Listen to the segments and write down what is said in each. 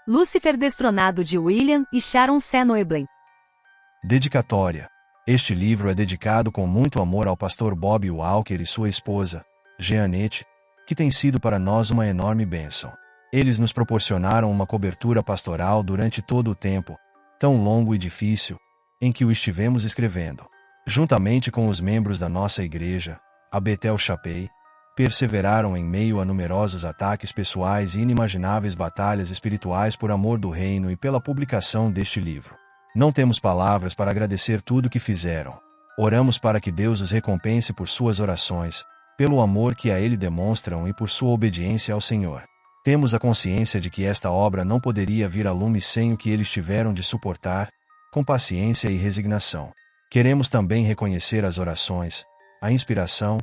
Lúcifer destronado de William e Sharon C. Noeblin. Dedicatória. Este livro é dedicado com muito amor ao pastor Bob Walker e sua esposa, Jeanette, que tem sido para nós uma enorme bênção. Eles nos proporcionaram uma cobertura pastoral durante todo o tempo, tão longo e difícil, em que o estivemos escrevendo. Juntamente com os membros da nossa igreja, a Bethel Chapel, perseveraram em meio a numerosos ataques pessoais e inimagináveis batalhas espirituais por amor do reino e pela publicação deste livro. Não temos palavras para agradecer tudo o que fizeram. Oramos para que Deus os recompense por suas orações, pelo amor que a Ele demonstram e por sua obediência ao Senhor. Temos a consciência de que esta obra não poderia vir a lume sem o que eles tiveram de suportar, com paciência e resignação. Queremos também reconhecer as orações, a inspiração,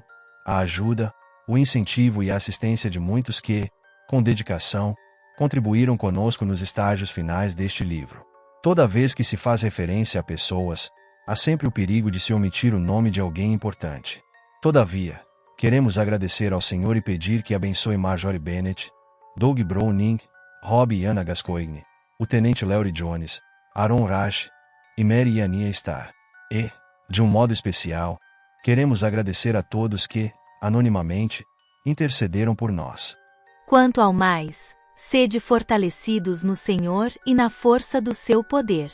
a ajuda, o incentivo e a assistência de muitos que, com dedicação, contribuíram conosco nos estágios finais deste livro. Toda vez que se faz referência a pessoas, há sempre o perigo de se omitir o nome de alguém importante. Todavia, queremos agradecer ao Senhor e pedir que abençoe Marjorie Bennett, Doug Browning, Rob e Anna Gascoigne, o Tenente Larry Jones, Aaron Rash e Mary e Ania Starr. E, de um modo especial, queremos agradecer a todos que, anonimamente, intercederam por nós. Quanto ao mais, sede fortalecidos no Senhor e na força do seu poder.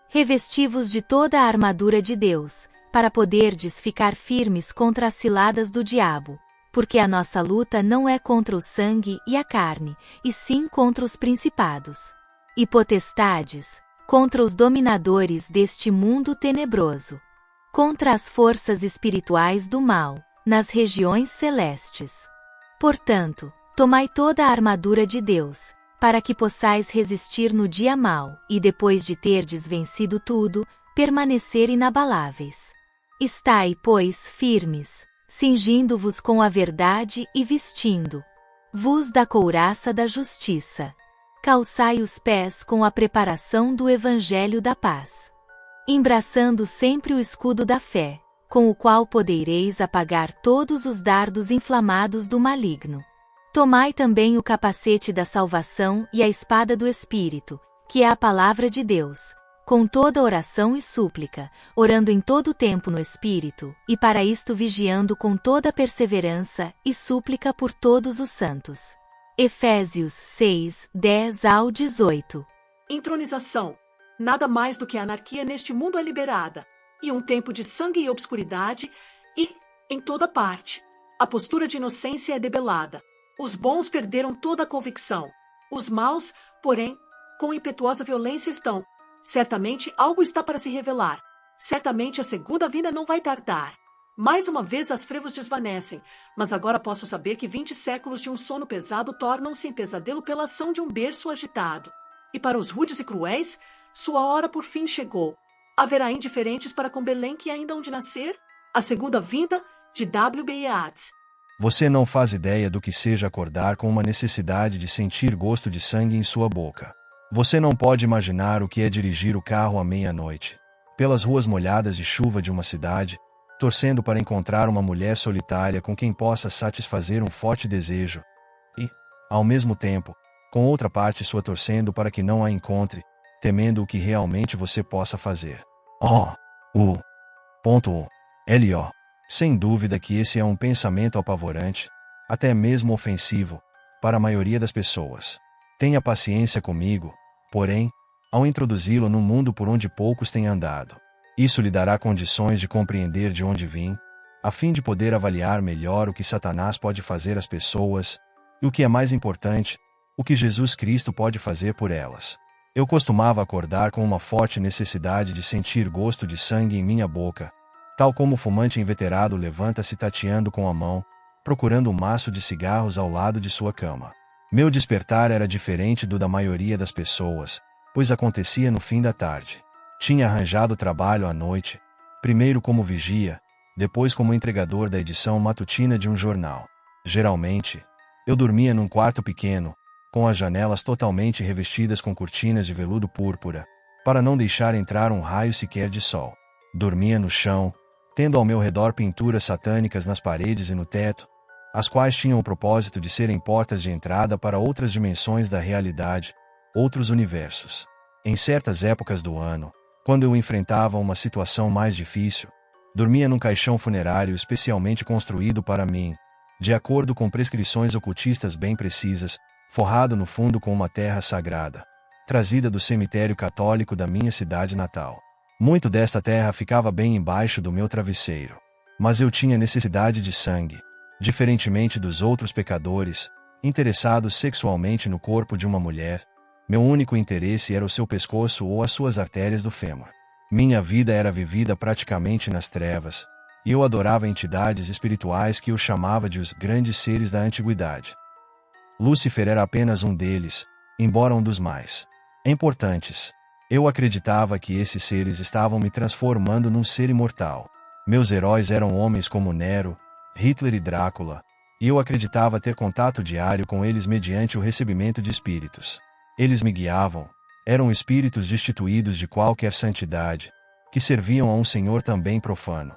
Revesti-vos de toda a armadura de Deus, para poderdes ficar firmes contra as ciladas do diabo, porque a nossa luta não é contra o sangue e a carne, e sim contra os principados e potestades, contra os dominadores deste mundo tenebroso, contra as forças espirituais do mal, nas regiões celestes. Portanto, tomai toda a armadura de Deus, para que possais resistir no dia mau, e depois de terdes vencido tudo, permanecer inabaláveis. Estai, pois, firmes, cingindo-vos com a verdade e vestindo-vos da couraça da justiça. Calçai os pés com a preparação do Evangelho da paz. Embraçando sempre o escudo da fé, com o qual podereis apagar todos os dardos inflamados do maligno. Tomai também o capacete da salvação e a espada do Espírito, que é a palavra de Deus, com toda oração e súplica, orando em todo o tempo no Espírito, e para isto vigiando com toda perseverança e súplica por todos os santos. Efésios 6, 10 ao 18. Entronização. Nada mais do que a anarquia neste mundo é liberada, e um tempo de sangue e obscuridade, e, em toda parte, a postura de inocência é debelada. Os bons perderam toda a convicção. Os maus, porém, com impetuosa violência estão. Certamente algo está para se revelar. Certamente a segunda vinda não vai tardar. Mais uma vez as frevos desvanecem, mas agora posso saber que 20 séculos de um sono pesado tornam-se em pesadelo pela ação de um berço agitado. E para os rudes e cruéis, sua hora por fim chegou. Haverá indiferentes para com Belém que ainda hão de nascer? A segunda vinda de W.B. Yeats. Você não faz ideia do que seja acordar com uma necessidade de sentir gosto de sangue em sua boca. Você não pode imaginar o que é dirigir o carro à meia-noite, pelas ruas molhadas de chuva de uma cidade, torcendo para encontrar uma mulher solitária com quem possa satisfazer um forte desejo, e, ao mesmo tempo, com outra parte sua torcendo para que não a encontre, temendo o que realmente você possa fazer. L.O. Sem dúvida que esse é um pensamento apavorante, até mesmo ofensivo, para a maioria das pessoas. Tenha paciência comigo, porém, ao introduzi-lo num mundo por onde poucos têm andado. Isso lhe dará condições de compreender de onde vim, a fim de poder avaliar melhor o que Satanás pode fazer às pessoas, e o que é mais importante, o que Jesus Cristo pode fazer por elas. Eu costumava acordar com uma forte necessidade de sentir gosto de sangue em minha boca, tal como o fumante inveterado levanta-se tateando com a mão, procurando um maço de cigarros ao lado de sua cama. Meu despertar era diferente do da maioria das pessoas, pois acontecia no fim da tarde. Tinha arranjado trabalho à noite, primeiro como vigia, depois como entregador da edição matutina de um jornal. Geralmente, eu dormia num quarto pequeno, com as janelas totalmente revestidas com cortinas de veludo púrpura, para não deixar entrar um raio sequer de sol. Dormia no chão, tendo ao meu redor pinturas satânicas nas paredes e no teto, as quais tinham o propósito de serem portas de entrada para outras dimensões da realidade, outros universos. Em certas épocas do ano, quando eu enfrentava uma situação mais difícil, dormia num caixão funerário especialmente construído para mim, de acordo com prescrições ocultistas bem precisas, forrado no fundo com uma terra sagrada, trazida do cemitério católico da minha cidade natal. Muito desta terra ficava bem embaixo do meu travesseiro. Mas eu tinha necessidade de sangue. Diferentemente dos outros pecadores, interessados sexualmente no corpo de uma mulher, meu único interesse era o seu pescoço ou as suas artérias do fêmur. Minha vida era vivida praticamente nas trevas, e eu adorava entidades espirituais que eu chamava de os grandes seres da antiguidade. Lúcifer era apenas um deles, embora um dos mais importantes. Eu acreditava que esses seres estavam me transformando num ser imortal. Meus heróis eram homens como Nero, Hitler e Drácula, e eu acreditava ter contato diário com eles mediante o recebimento de espíritos. Eles me guiavam, eram espíritos destituídos de qualquer santidade, que serviam a um senhor também profano.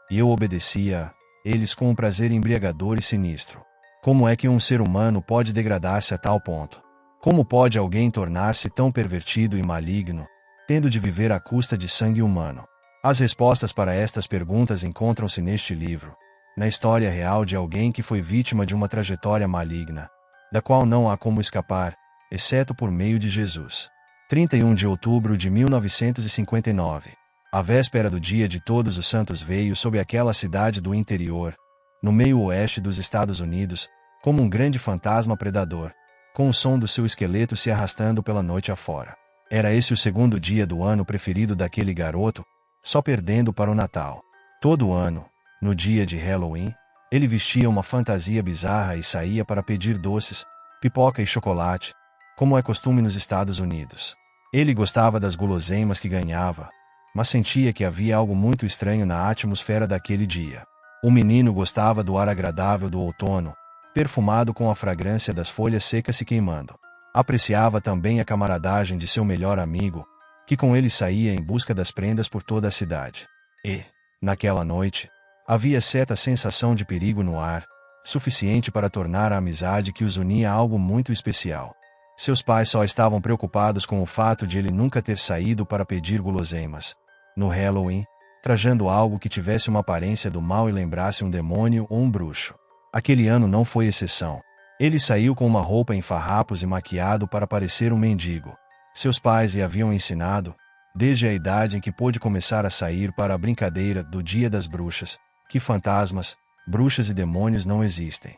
E eu obedecia a eles com um prazer embriagador e sinistro. Como é que um ser humano pode degradar-se a tal ponto? Como pode alguém tornar-se tão pervertido e maligno, tendo de viver à custa de sangue humano? As respostas para estas perguntas encontram-se neste livro, na história real de alguém que foi vítima de uma trajetória maligna, da qual não há como escapar, exceto por meio de Jesus. 31 de outubro de 1959. A véspera do Dia de Todos os Santos veio sobre aquela cidade do interior, no meio oeste dos Estados Unidos, como um grande fantasma predador, com o som do seu esqueleto se arrastando pela noite afora. Era esse o segundo dia do ano preferido daquele garoto, só perdendo para o Natal. Todo ano, no dia de Halloween, ele vestia uma fantasia bizarra e saía para pedir doces, pipoca e chocolate, como é costume nos Estados Unidos. Ele gostava das guloseimas que ganhava, mas sentia que havia algo muito estranho na atmosfera daquele dia. O menino gostava do ar agradável do outono, perfumado com a fragrância das folhas secas se queimando. Apreciava também a camaradagem de seu melhor amigo, que com ele saía em busca das prendas por toda a cidade. E, naquela noite, havia certa sensação de perigo no ar, suficiente para tornar a amizade que os unia algo muito especial. Seus pais só estavam preocupados com o fato de ele nunca ter saído para pedir guloseimas no Halloween, trajando algo que tivesse uma aparência do mal e lembrasse um demônio ou um bruxo. Aquele ano não foi exceção. Ele saiu com uma roupa em farrapos e maquiado para parecer um mendigo. Seus pais lhe haviam ensinado, desde a idade em que pôde começar a sair para a brincadeira do Dia das Bruxas, que fantasmas, bruxas e demônios não existem.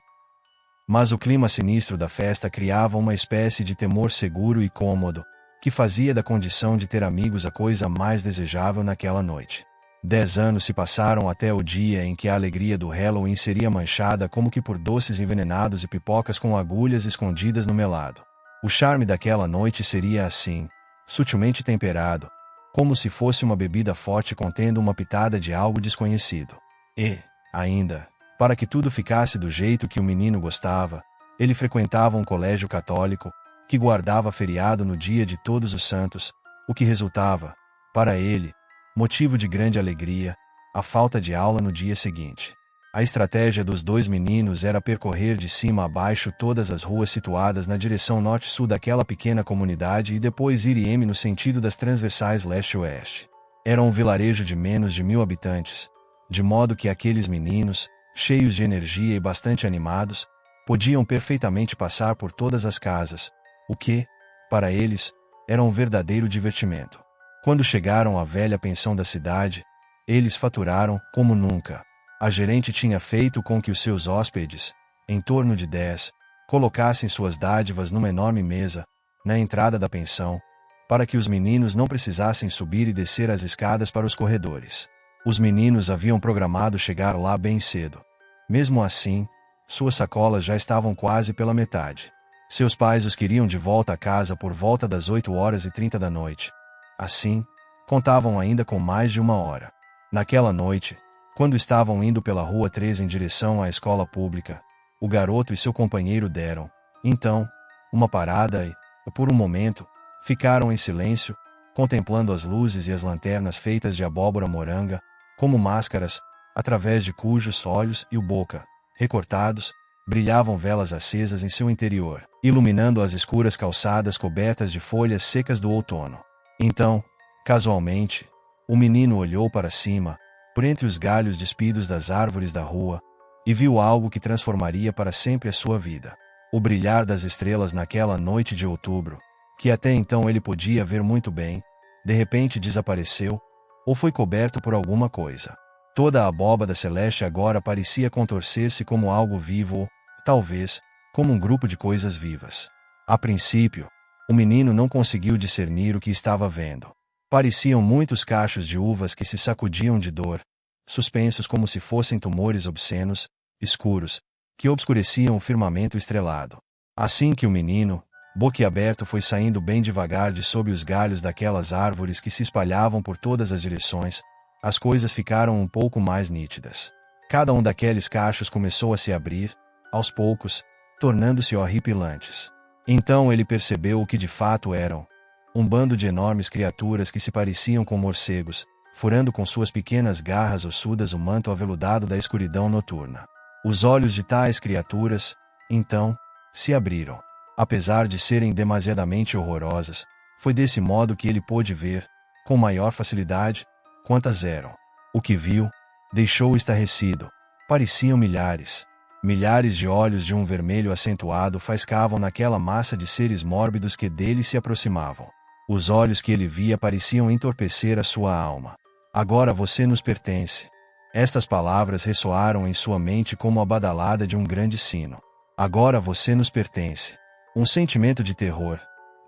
Mas o clima sinistro da festa criava uma espécie de temor seguro e cômodo, que fazia da condição de ter amigos a coisa mais desejável naquela noite. 10 anos se passaram até o dia em que a alegria do Halloween seria manchada como que por doces envenenados e pipocas com agulhas escondidas no melado. O charme daquela noite seria assim, sutilmente temperado, como se fosse uma bebida forte contendo uma pitada de algo desconhecido. E, ainda, para que tudo ficasse do jeito que o menino gostava, ele frequentava um colégio católico, que guardava feriado no dia de Todos os Santos, o que resultava, para ele, motivo de grande alegria, a falta de aula no dia seguinte. A estratégia dos dois meninos era percorrer de cima a baixo todas as ruas situadas na direção norte-sul daquela pequena comunidade e depois ir e no sentido das transversais leste-oeste. Era um vilarejo de menos de 1000 habitantes, de modo que aqueles meninos, cheios de energia e bastante animados, podiam perfeitamente passar por todas as casas, o que, para eles, era um verdadeiro divertimento. Quando chegaram à velha pensão da cidade, eles faturaram como nunca. A gerente tinha feito com que os seus hóspedes, em torno de 10, colocassem suas dádivas numa enorme mesa, na entrada da pensão, para que os meninos não precisassem subir e descer as escadas para os corredores. Os meninos haviam programado chegar lá bem cedo. Mesmo assim, suas sacolas já estavam quase pela metade. Seus pais os queriam de volta a casa por volta das 8h30 da noite. Assim, contavam ainda com mais de 1 hora. Naquela noite, quando estavam indo pela Rua 13 em direção à escola pública, o garoto e seu companheiro deram, então, uma parada e, por um momento, ficaram em silêncio, contemplando as luzes e as lanternas feitas de abóbora moranga, como máscaras, através de cujos olhos e boca, recortados, Brilhavam velas acesas em seu interior, iluminando as escuras calçadas cobertas de folhas secas do outono. Então, casualmente, o menino olhou para cima, por entre os galhos despidos das árvores da rua, e viu algo que transformaria para sempre a sua vida. O brilhar das estrelas naquela noite de outubro, que até então ele podia ver muito bem, de repente desapareceu, ou foi coberto por alguma coisa. Toda a abóbada celeste agora parecia contorcer-se como algo vivo ou, talvez, como um grupo de coisas vivas. A princípio, o menino não conseguiu discernir o que estava vendo. Pareciam muitos cachos de uvas que se sacudiam de dor, suspensos como se fossem tumores obscenos, escuros, que obscureciam o firmamento estrelado. Assim que o menino, boquiaberto, foi saindo bem devagar de sob os galhos daquelas árvores que se espalhavam por todas as direções, as coisas ficaram um pouco mais nítidas. Cada um daqueles cachos começou a se abrir, aos poucos, tornando-se horripilantes. Então ele percebeu o que de fato eram: um bando de enormes criaturas que se pareciam com morcegos, furando com suas pequenas garras ossudas o manto aveludado da escuridão noturna. Os olhos de tais criaturas, então, se abriram. Apesar de serem demasiadamente horrorosas, foi desse modo que ele pôde ver, com maior facilidade, quantas eram. O que viu, deixou-o estarrecido. Pareciam milhares. Milhares de olhos de um vermelho acentuado faiscavam naquela massa de seres mórbidos que dele se aproximavam. Os olhos que ele via pareciam entorpecer a sua alma. Agora você nos pertence. Estas palavras ressoaram em sua mente como a badalada de um grande sino. Agora você nos pertence. Um sentimento de terror,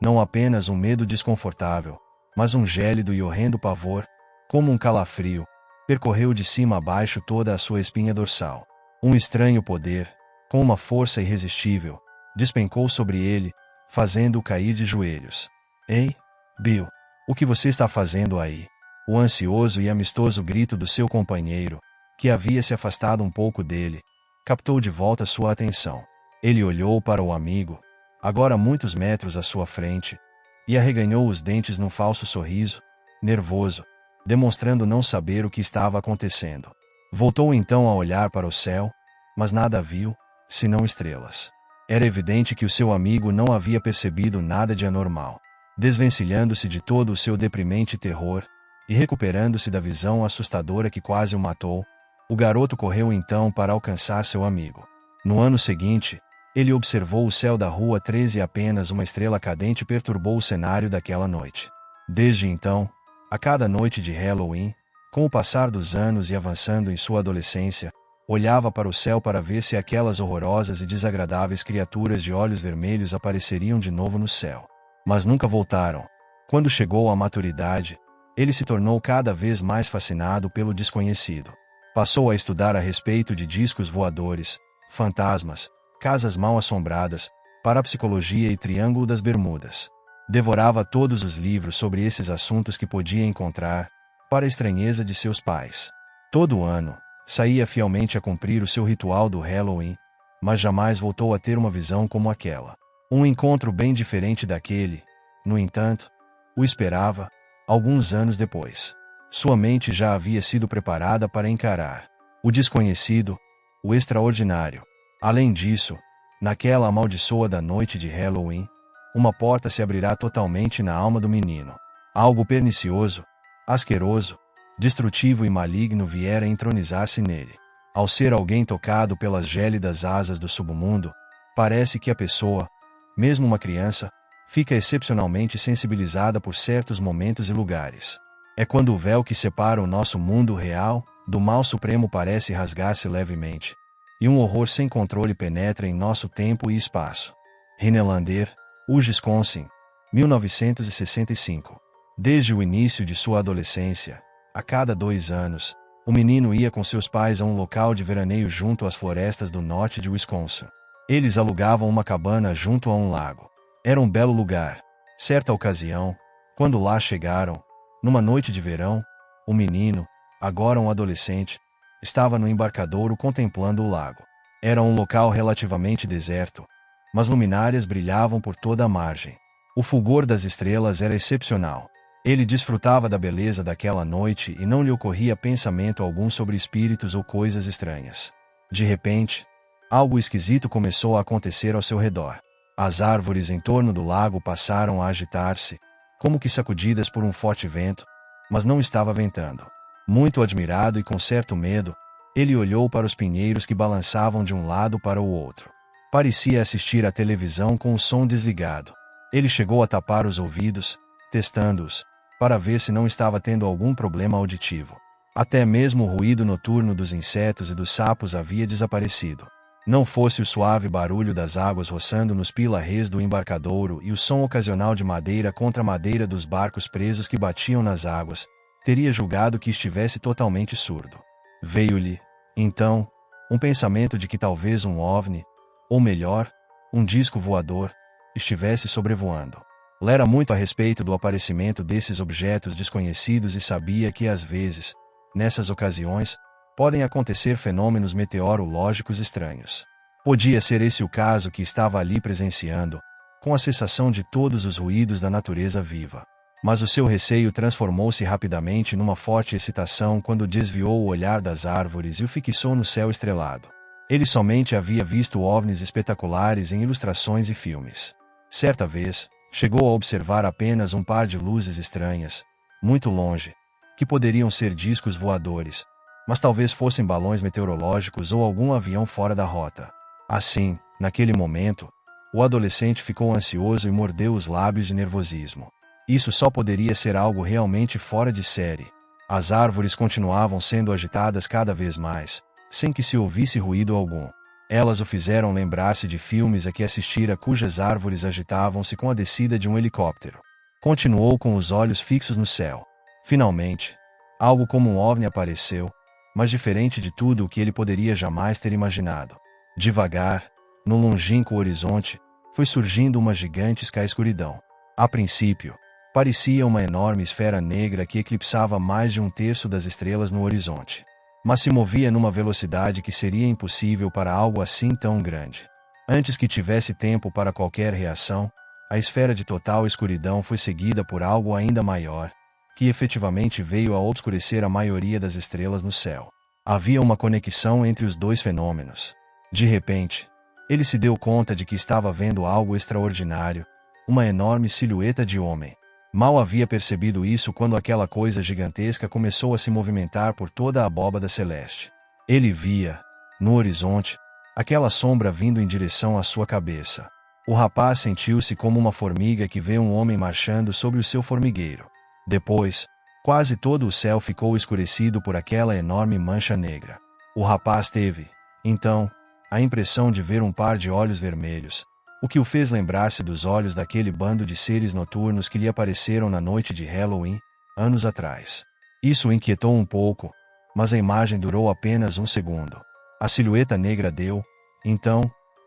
não apenas um medo desconfortável, mas um gélido e horrendo pavor, como um calafrio, percorreu de cima a baixo toda a sua espinha dorsal. Um estranho poder, com uma força irresistível, despencou sobre ele, fazendo-o cair de joelhos. Ei, Bill, o que você está fazendo aí? O ansioso e amistoso grito do seu companheiro, que havia se afastado um pouco dele, captou de volta sua atenção. Ele olhou para o amigo, agora muitos metros à sua frente, e arreganhou os dentes num falso sorriso, nervoso, demonstrando não saber o que estava acontecendo. Voltou então a olhar para o céu, mas nada viu, senão estrelas. Era evidente que o seu amigo não havia percebido nada de anormal. Desvencilhando-se de todo o seu deprimente terror, e recuperando-se da visão assustadora que quase o matou, o garoto correu então para alcançar seu amigo. No ano seguinte, ele observou o céu da Rua 13 e apenas uma estrela cadente perturbou o cenário daquela noite. Desde então, a cada noite de Halloween, com o passar dos anos e avançando em sua adolescência, olhava para o céu para ver se aquelas horrorosas e desagradáveis criaturas de olhos vermelhos apareceriam de novo no céu. Mas nunca voltaram. Quando chegou à maturidade, ele se tornou cada vez mais fascinado pelo desconhecido. Passou a estudar a respeito de discos voadores, fantasmas, casas mal assombradas, parapsicologia e Triângulo das Bermudas. Devorava todos os livros sobre esses assuntos que podia encontrar, para a estranheza de seus pais. Todo ano, saía fielmente a cumprir o seu ritual do Halloween, mas jamais voltou a ter uma visão como aquela. Um encontro bem diferente daquele, no entanto, o esperava, alguns anos depois. Sua mente já havia sido preparada para encarar o desconhecido, o extraordinário. Além disso, naquela amaldiçoada noite de Halloween, uma porta se abrirá totalmente na alma do menino. Algo pernicioso, asqueroso, destrutivo e maligno viera entronizar-se nele. Ao ser alguém tocado pelas gélidas asas do submundo, parece que a pessoa, mesmo uma criança, fica excepcionalmente sensibilizada por certos momentos e lugares. É quando o véu que separa o nosso mundo real do mal supremo parece rasgar-se levemente, e um horror sem controle penetra em nosso tempo e espaço. Rhinelander, Wisconsin, 1965. Desde o início de sua adolescência, a cada 2 anos, o menino ia com seus pais a um local de veraneio junto às florestas do norte de Wisconsin. Eles alugavam uma cabana junto a um lago. Era um belo lugar. Certa ocasião, quando lá chegaram, numa noite de verão, o menino, agora um adolescente, estava no embarcadouro contemplando o lago. Era um local relativamente deserto, mas luminárias brilhavam por toda a margem. O fulgor das estrelas era excepcional. Ele desfrutava da beleza daquela noite e não lhe ocorria pensamento algum sobre espíritos ou coisas estranhas. De repente, Algo esquisito começou a acontecer ao seu redor. As árvores em torno do lago passaram a agitar-se, como que sacudidas por um forte vento, mas não estava ventando. Muito admirado e com certo medo, ele olhou para os pinheiros que balançavam de um lado para o outro. Parecia assistir à televisão com o som desligado. Ele chegou a tapar os ouvidos, testando-os, para ver se não estava tendo algum problema auditivo. Até mesmo o ruído noturno dos insetos e dos sapos havia desaparecido. Não fosse o suave barulho das águas roçando nos pilarrés do embarcadouro e o som ocasional de madeira contra madeira dos barcos presos que batiam nas águas, teria julgado que estivesse totalmente surdo. Veio-lhe, então, um pensamento de que talvez um OVNI, ou melhor, um disco voador, estivesse sobrevoando. Lera muito a respeito do aparecimento desses objetos desconhecidos e sabia que às vezes, nessas ocasiões, podem acontecer fenômenos meteorológicos estranhos. Podia ser esse o caso que estava ali presenciando, com a cessação de todos os ruídos da natureza viva. Mas o seu receio transformou-se rapidamente numa forte excitação quando desviou o olhar das árvores e o fixou no céu estrelado. Ele somente havia visto OVNIs espetaculares em ilustrações e filmes. Certa vez, chegou a observar apenas um par de luzes estranhas, muito longe, que poderiam ser discos voadores, mas talvez fossem balões meteorológicos ou algum avião fora da rota. Assim, naquele momento, o adolescente ficou ansioso e mordeu os lábios de nervosismo. Isso só poderia ser algo realmente fora de série. As árvores continuavam sendo agitadas cada vez mais, sem que se ouvisse ruído algum. Elas o fizeram lembrar-se de filmes a que assistira cujas árvores agitavam-se com a descida de um helicóptero. Continuou com os olhos fixos no céu. Finalmente, algo como um OVNI apareceu, mas diferente de tudo o que ele poderia jamais ter imaginado. Devagar, no longínquo horizonte, foi surgindo uma gigantesca escuridão. A princípio, parecia uma enorme esfera negra que eclipsava mais de um terço das estrelas no horizonte. Mas se movia numa velocidade que seria impossível para algo assim tão grande. Antes que tivesse tempo para qualquer reação, a esfera de total escuridão foi seguida por algo ainda maior, que efetivamente veio a obscurecer a maioria das estrelas no céu. Havia uma conexão entre os dois fenômenos. De repente, ele se deu conta de que estava vendo algo extraordinário, uma enorme silhueta de homem. Mal havia percebido isso quando aquela coisa gigantesca começou a se movimentar por toda a abóbada celeste. Ele via, no horizonte, aquela sombra vindo em direção à sua cabeça. O rapaz sentiu-se como uma formiga que vê um homem marchando sobre o seu formigueiro. Depois, quase todo o céu ficou escurecido por aquela enorme mancha negra. O rapaz teve, então, a impressão de ver um par de olhos vermelhos, o que o fez lembrar-se dos olhos daquele bando de seres noturnos que lhe apareceram na noite de Halloween, anos atrás. Isso o inquietou um pouco, mas a imagem durou apenas um segundo. A silhueta negra deu, então,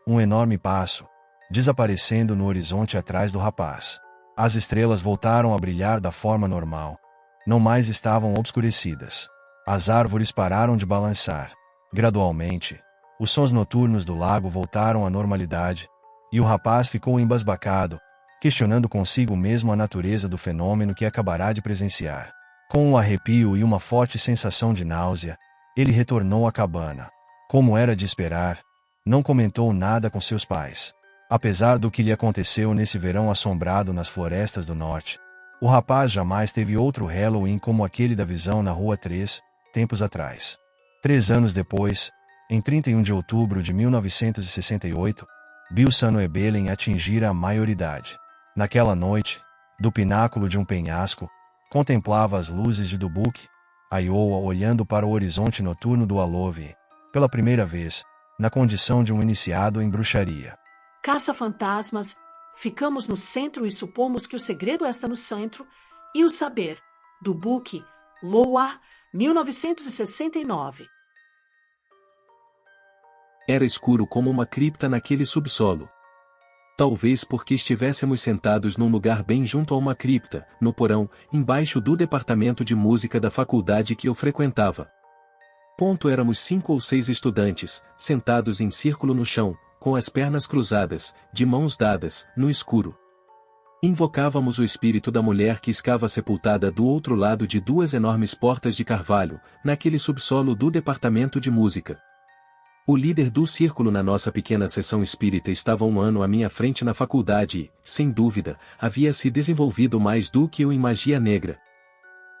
um enorme passo, desaparecendo no horizonte atrás do rapaz. As estrelas voltaram a brilhar da forma normal. Não mais estavam obscurecidas. As árvores pararam de balançar. Gradualmente, os sons noturnos do lago voltaram à normalidade, e o rapaz ficou embasbacado, questionando consigo mesmo a natureza do fenômeno que acabará de presenciar. Com um arrepio e uma forte sensação de náusea, ele retornou à cabana. Como era de esperar, não comentou nada com seus pais. Apesar do que lhe aconteceu nesse verão assombrado nas florestas do norte, o rapaz jamais teve outro Halloween como aquele da visão na Rua 3, tempos atrás. 3 anos depois, em 31 de outubro de 1968, Bill Sanoebelen atingira a maioridade. Naquela noite, do pináculo de um penhasco, contemplava as luzes de Dubuque, Iowa, olhando para o horizonte noturno do Alove, pela primeira vez, na condição de um iniciado em bruxaria. Caça-fantasmas, ficamos no centro e supomos que o segredo está no centro, e o saber. Dubuque, Iowa, 1969. Era escuro como uma cripta naquele subsolo. Talvez porque estivéssemos sentados num lugar bem junto a uma cripta, no porão, embaixo do departamento de música da faculdade que eu frequentava. Éramos 5 ou 6 estudantes, sentados em círculo no chão, com as pernas cruzadas, de mãos dadas, no escuro. Invocávamos o espírito da mulher que escava sepultada do outro lado de 2 enormes portas de carvalho, naquele subsolo do departamento de música. O líder do círculo na nossa pequena seção espírita estava um ano à minha frente na faculdade e, sem dúvida, havia se desenvolvido mais do que eu em magia negra.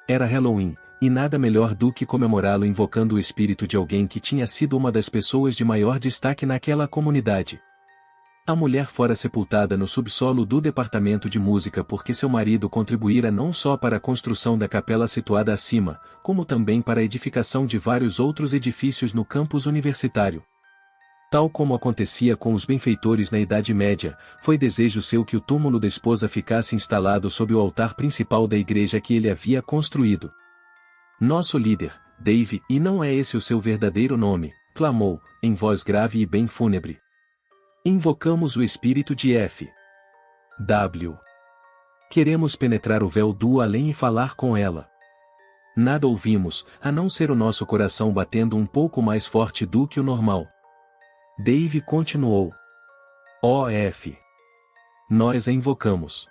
Era Halloween, e nada melhor do que comemorá-lo invocando o espírito de alguém que tinha sido uma das pessoas de maior destaque naquela comunidade. A mulher fora sepultada no subsolo do departamento de música porque seu marido contribuíra não só para a construção da capela situada acima, como também para a edificação de vários outros edifícios no campus universitário. Tal como acontecia com os benfeitores na Idade Média, foi desejo seu que o túmulo da esposa ficasse instalado sob o altar principal da igreja que ele havia construído. Nosso líder, Dave, e não é esse o seu verdadeiro nome, clamou, em voz grave e bem fúnebre. Invocamos o espírito de F. W. Queremos penetrar o véu do além e falar com ela. Nada ouvimos, a não ser o nosso coração batendo um pouco mais forte do que o normal. Dave continuou. Ó F. Nós a invocamos.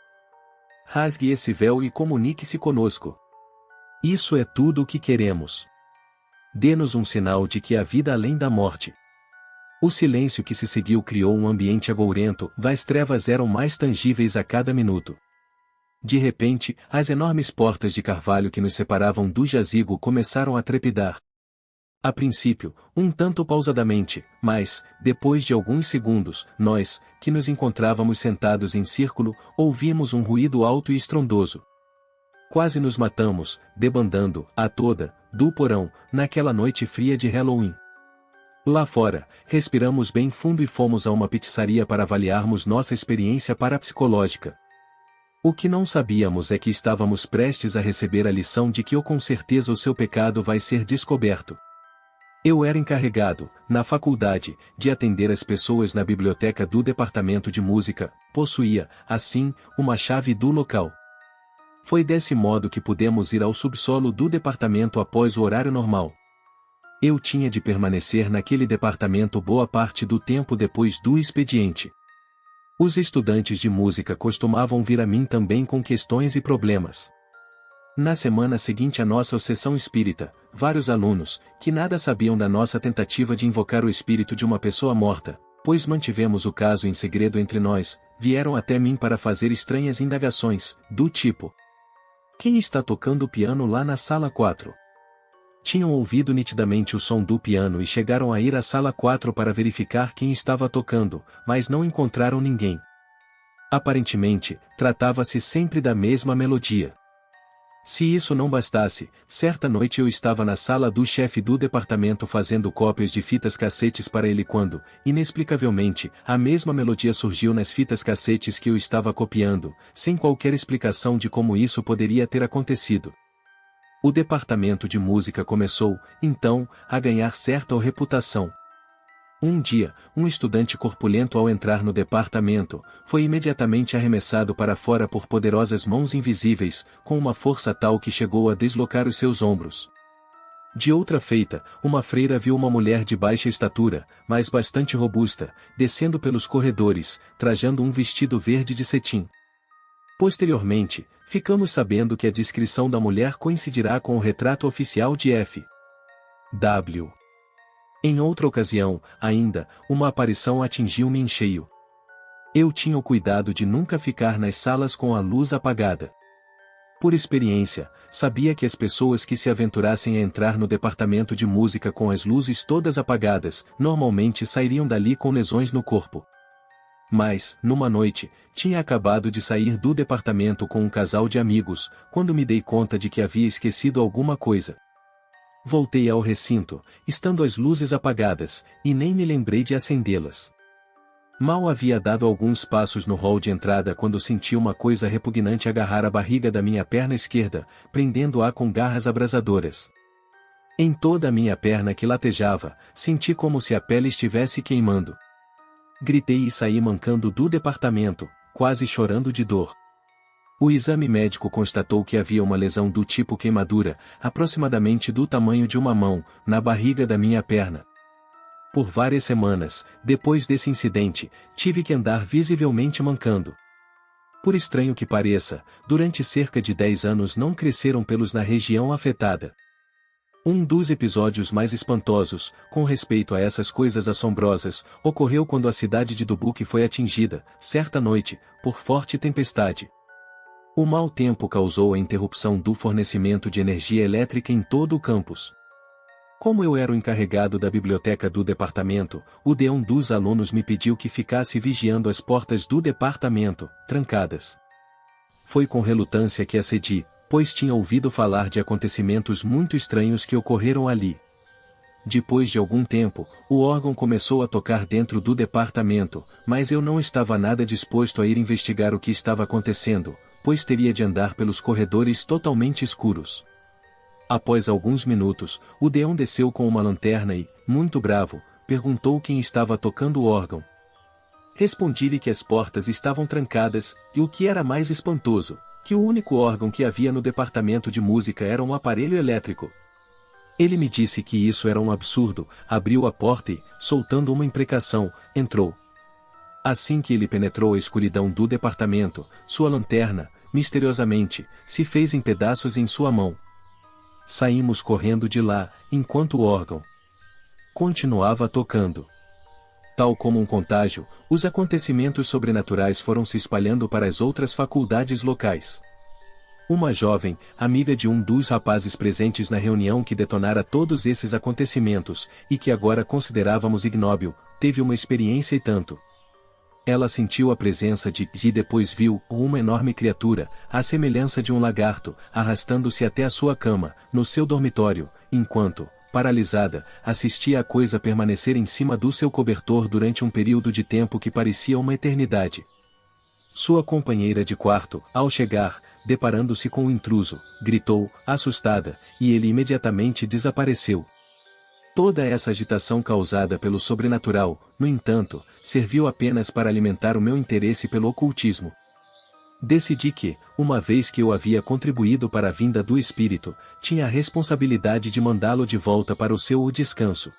Rasgue esse véu e comunique-se conosco. Isso é tudo o que queremos. Dê-nos um sinal de que há vida além da morte. O silêncio que se seguiu criou um ambiente agourento, as trevas eram mais tangíveis a cada minuto. De repente, as enormes portas de carvalho que nos separavam do jazigo começaram a trepidar. A princípio, um tanto pausadamente, mas, depois de alguns segundos, nós, que nos encontrávamos sentados em círculo, ouvimos um ruído alto e estrondoso. Quase nos matamos, debandando, a toda, do porão, naquela noite fria de Halloween. Lá fora, respiramos bem fundo e fomos a uma pizzaria para avaliarmos nossa experiência parapsicológica. O que não sabíamos é que estávamos prestes a receber a lição de que com certeza o seu pecado vai ser descoberto. Eu era encarregado, na faculdade, de atender as pessoas na biblioteca do departamento de música, possuía, assim, uma chave do local. Foi desse modo que pudemos ir ao subsolo do departamento após o horário normal. Eu tinha de permanecer naquele departamento boa parte do tempo depois do expediente. Os estudantes de música costumavam vir a mim também com questões e problemas. Na semana seguinte à nossa sessão espírita, vários alunos, que nada sabiam da nossa tentativa de invocar o espírito de uma pessoa morta, pois mantivemos o caso em segredo entre nós, vieram até mim para fazer estranhas indagações, do tipo: quem está tocando o piano lá na sala 4? Tinham ouvido nitidamente o som do piano e chegaram a ir à sala 4 para verificar quem estava tocando, mas não encontraram ninguém. Aparentemente, tratava-se sempre da mesma melodia. Se isso não bastasse, certa noite eu estava na sala do chefe do departamento fazendo cópias de fitas cassetes para ele quando, inexplicavelmente, a mesma melodia surgiu nas fitas cassetes que eu estava copiando, sem qualquer explicação de como isso poderia ter acontecido. O departamento de música começou, então, a ganhar certa reputação. Um dia, um estudante corpulento ao entrar no departamento, foi imediatamente arremessado para fora por poderosas mãos invisíveis, com uma força tal que chegou a deslocar os seus ombros. De outra feita, uma freira viu uma mulher de baixa estatura, mas bastante robusta, descendo pelos corredores, trajando um vestido verde de cetim. Posteriormente, ficamos sabendo que a descrição da mulher coincidirá com o retrato oficial de F. W. Em outra ocasião, ainda, uma aparição atingiu-me em cheio. Eu tinha o cuidado de nunca ficar nas salas com a luz apagada. Por experiência, sabia que as pessoas que se aventurassem a entrar no departamento de música com as luzes todas apagadas, normalmente sairiam dali com lesões no corpo. Mas, numa noite, tinha acabado de sair do departamento com um casal de amigos, quando me dei conta de que havia esquecido alguma coisa. Voltei ao recinto, estando as luzes apagadas, e nem me lembrei de acendê-las. Mal havia dado alguns passos no hall de entrada quando senti uma coisa repugnante agarrar a barriga da minha perna esquerda, prendendo-a com garras abrasadoras. Em toda a minha perna que latejava, senti como se a pele estivesse queimando. Gritei e saí mancando do departamento, quase chorando de dor. O exame médico constatou que havia uma lesão do tipo queimadura, aproximadamente do tamanho de uma mão, na barriga da minha perna. Por várias semanas, depois desse incidente, tive que andar visivelmente mancando. Por estranho que pareça, durante cerca de 10 anos não cresceram pelos na região afetada. Um dos episódios mais espantosos, com respeito a essas coisas assombrosas, ocorreu quando a cidade de Dubuque foi atingida, certa noite, por forte tempestade. O mau tempo causou a interrupção do fornecimento de energia elétrica em todo o campus. Como eu era o encarregado da biblioteca do departamento, um dos alunos me pediu que ficasse vigiando as portas do departamento, trancadas. Foi com relutância que acedi, pois tinha ouvido falar de acontecimentos muito estranhos que ocorreram ali. Depois de algum tempo, o órgão começou a tocar dentro do departamento, mas eu não estava nada disposto a ir investigar o que estava acontecendo, pois teria de andar pelos corredores totalmente escuros. Após alguns minutos, o Deon desceu com uma lanterna e, muito bravo, perguntou quem estava tocando o órgão. Respondi-lhe que as portas estavam trancadas, e o que era mais espantoso, que o único órgão que havia no departamento de música era um aparelho elétrico. Ele me disse que isso era um absurdo, abriu a porta e, soltando uma imprecação, entrou. Assim que ele penetrou a escuridão do departamento, sua lanterna, misteriosamente, se fez em pedaços em sua mão. Saímos correndo de lá, enquanto o órgão continuava tocando. Tal como um contágio, os acontecimentos sobrenaturais foram se espalhando para as outras faculdades locais. Uma jovem, amiga de um dos rapazes presentes na reunião que detonara todos esses acontecimentos, e que agora considerávamos ignóbil, teve uma experiência e tanto. Ela sentiu a presença e depois viu uma enorme criatura, à semelhança de um lagarto, arrastando-se até a sua cama, no seu dormitório, enquanto, paralisada, assistia a coisa permanecer em cima do seu cobertor durante um período de tempo que parecia uma eternidade. Sua companheira de quarto, ao chegar, deparando-se com o intruso, gritou, assustada, e ele imediatamente desapareceu. Toda essa agitação causada pelo sobrenatural, no entanto, serviu apenas para alimentar o meu interesse pelo ocultismo. Decidi que, uma vez que eu havia contribuído para a vinda do espírito, tinha a responsabilidade de mandá-lo de volta para o seu descanso.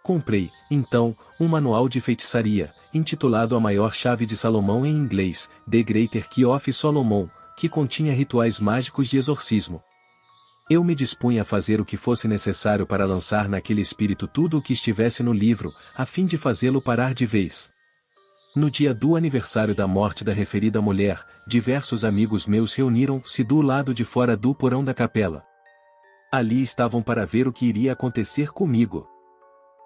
Comprei, então, um manual de feitiçaria, intitulado A Maior Chave de Salomão em inglês, The Greater Key of Solomon, que continha rituais mágicos de exorcismo. Eu me dispunha a fazer o que fosse necessário para lançar naquele espírito tudo o que estivesse no livro, a fim de fazê-lo parar de vez. No dia do aniversário da morte da referida mulher, diversos amigos meus reuniram-se do lado de fora do porão da capela. Ali estavam para ver o que iria acontecer comigo.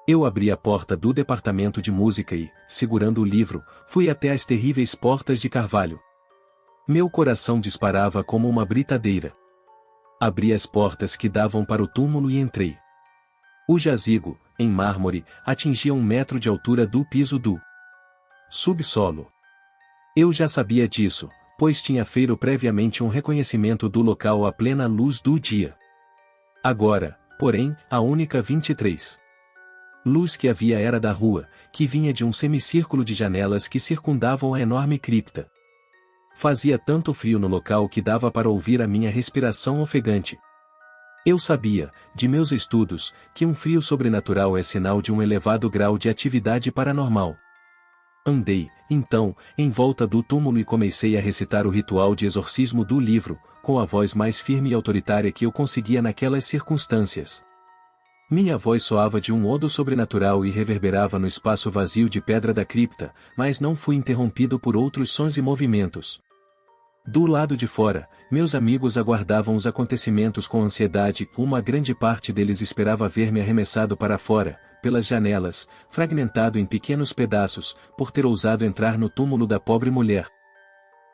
Eu abri a porta do departamento de música e, segurando o livro, fui até as terríveis portas de carvalho. Meu coração disparava como uma britadeira. Abri as portas que davam para o túmulo e entrei. O jazigo, em mármore, atingia 1 metro de altura do piso do subsolo. Eu já sabia disso, pois tinha feito previamente um reconhecimento do local à plena luz do dia. Agora, porém, a única 23 luz que havia era da rua, que vinha de um semicírculo de janelas que circundavam a enorme cripta. Fazia tanto frio no local que dava para ouvir a minha respiração ofegante. Eu sabia, de meus estudos, que um frio sobrenatural é sinal de um elevado grau de atividade paranormal. Andei, então, em volta do túmulo e comecei a recitar o ritual de exorcismo do livro, com a voz mais firme e autoritária que eu conseguia naquelas circunstâncias. Minha voz soava de um odo sobrenatural e reverberava no espaço vazio de pedra da cripta, mas não fui interrompido por outros sons e movimentos. Do lado de fora, meus amigos aguardavam os acontecimentos com ansiedade, uma grande parte deles esperava ver-me arremessado para fora, pelas janelas, fragmentado em pequenos pedaços, por ter ousado entrar no túmulo da pobre mulher.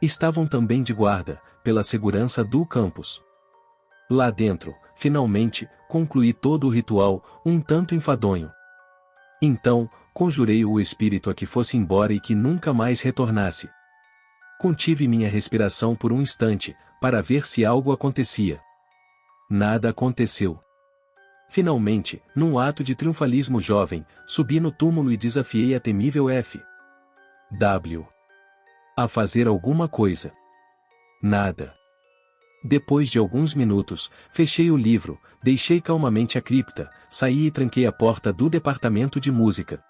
Estavam também de guarda, pela segurança do campus. Lá dentro, finalmente, concluí todo o ritual, um tanto enfadonho. Então, conjurei o espírito a que fosse embora e que nunca mais retornasse. Contive minha respiração por um instante, para ver se algo acontecia. Nada aconteceu. Finalmente, num ato de triunfalismo jovem, subi no túmulo e desafiei a temível F.W. a fazer alguma coisa. Nada. Depois de alguns minutos, fechei o livro, deixei calmamente a cripta, saí e tranquei a porta do departamento de música.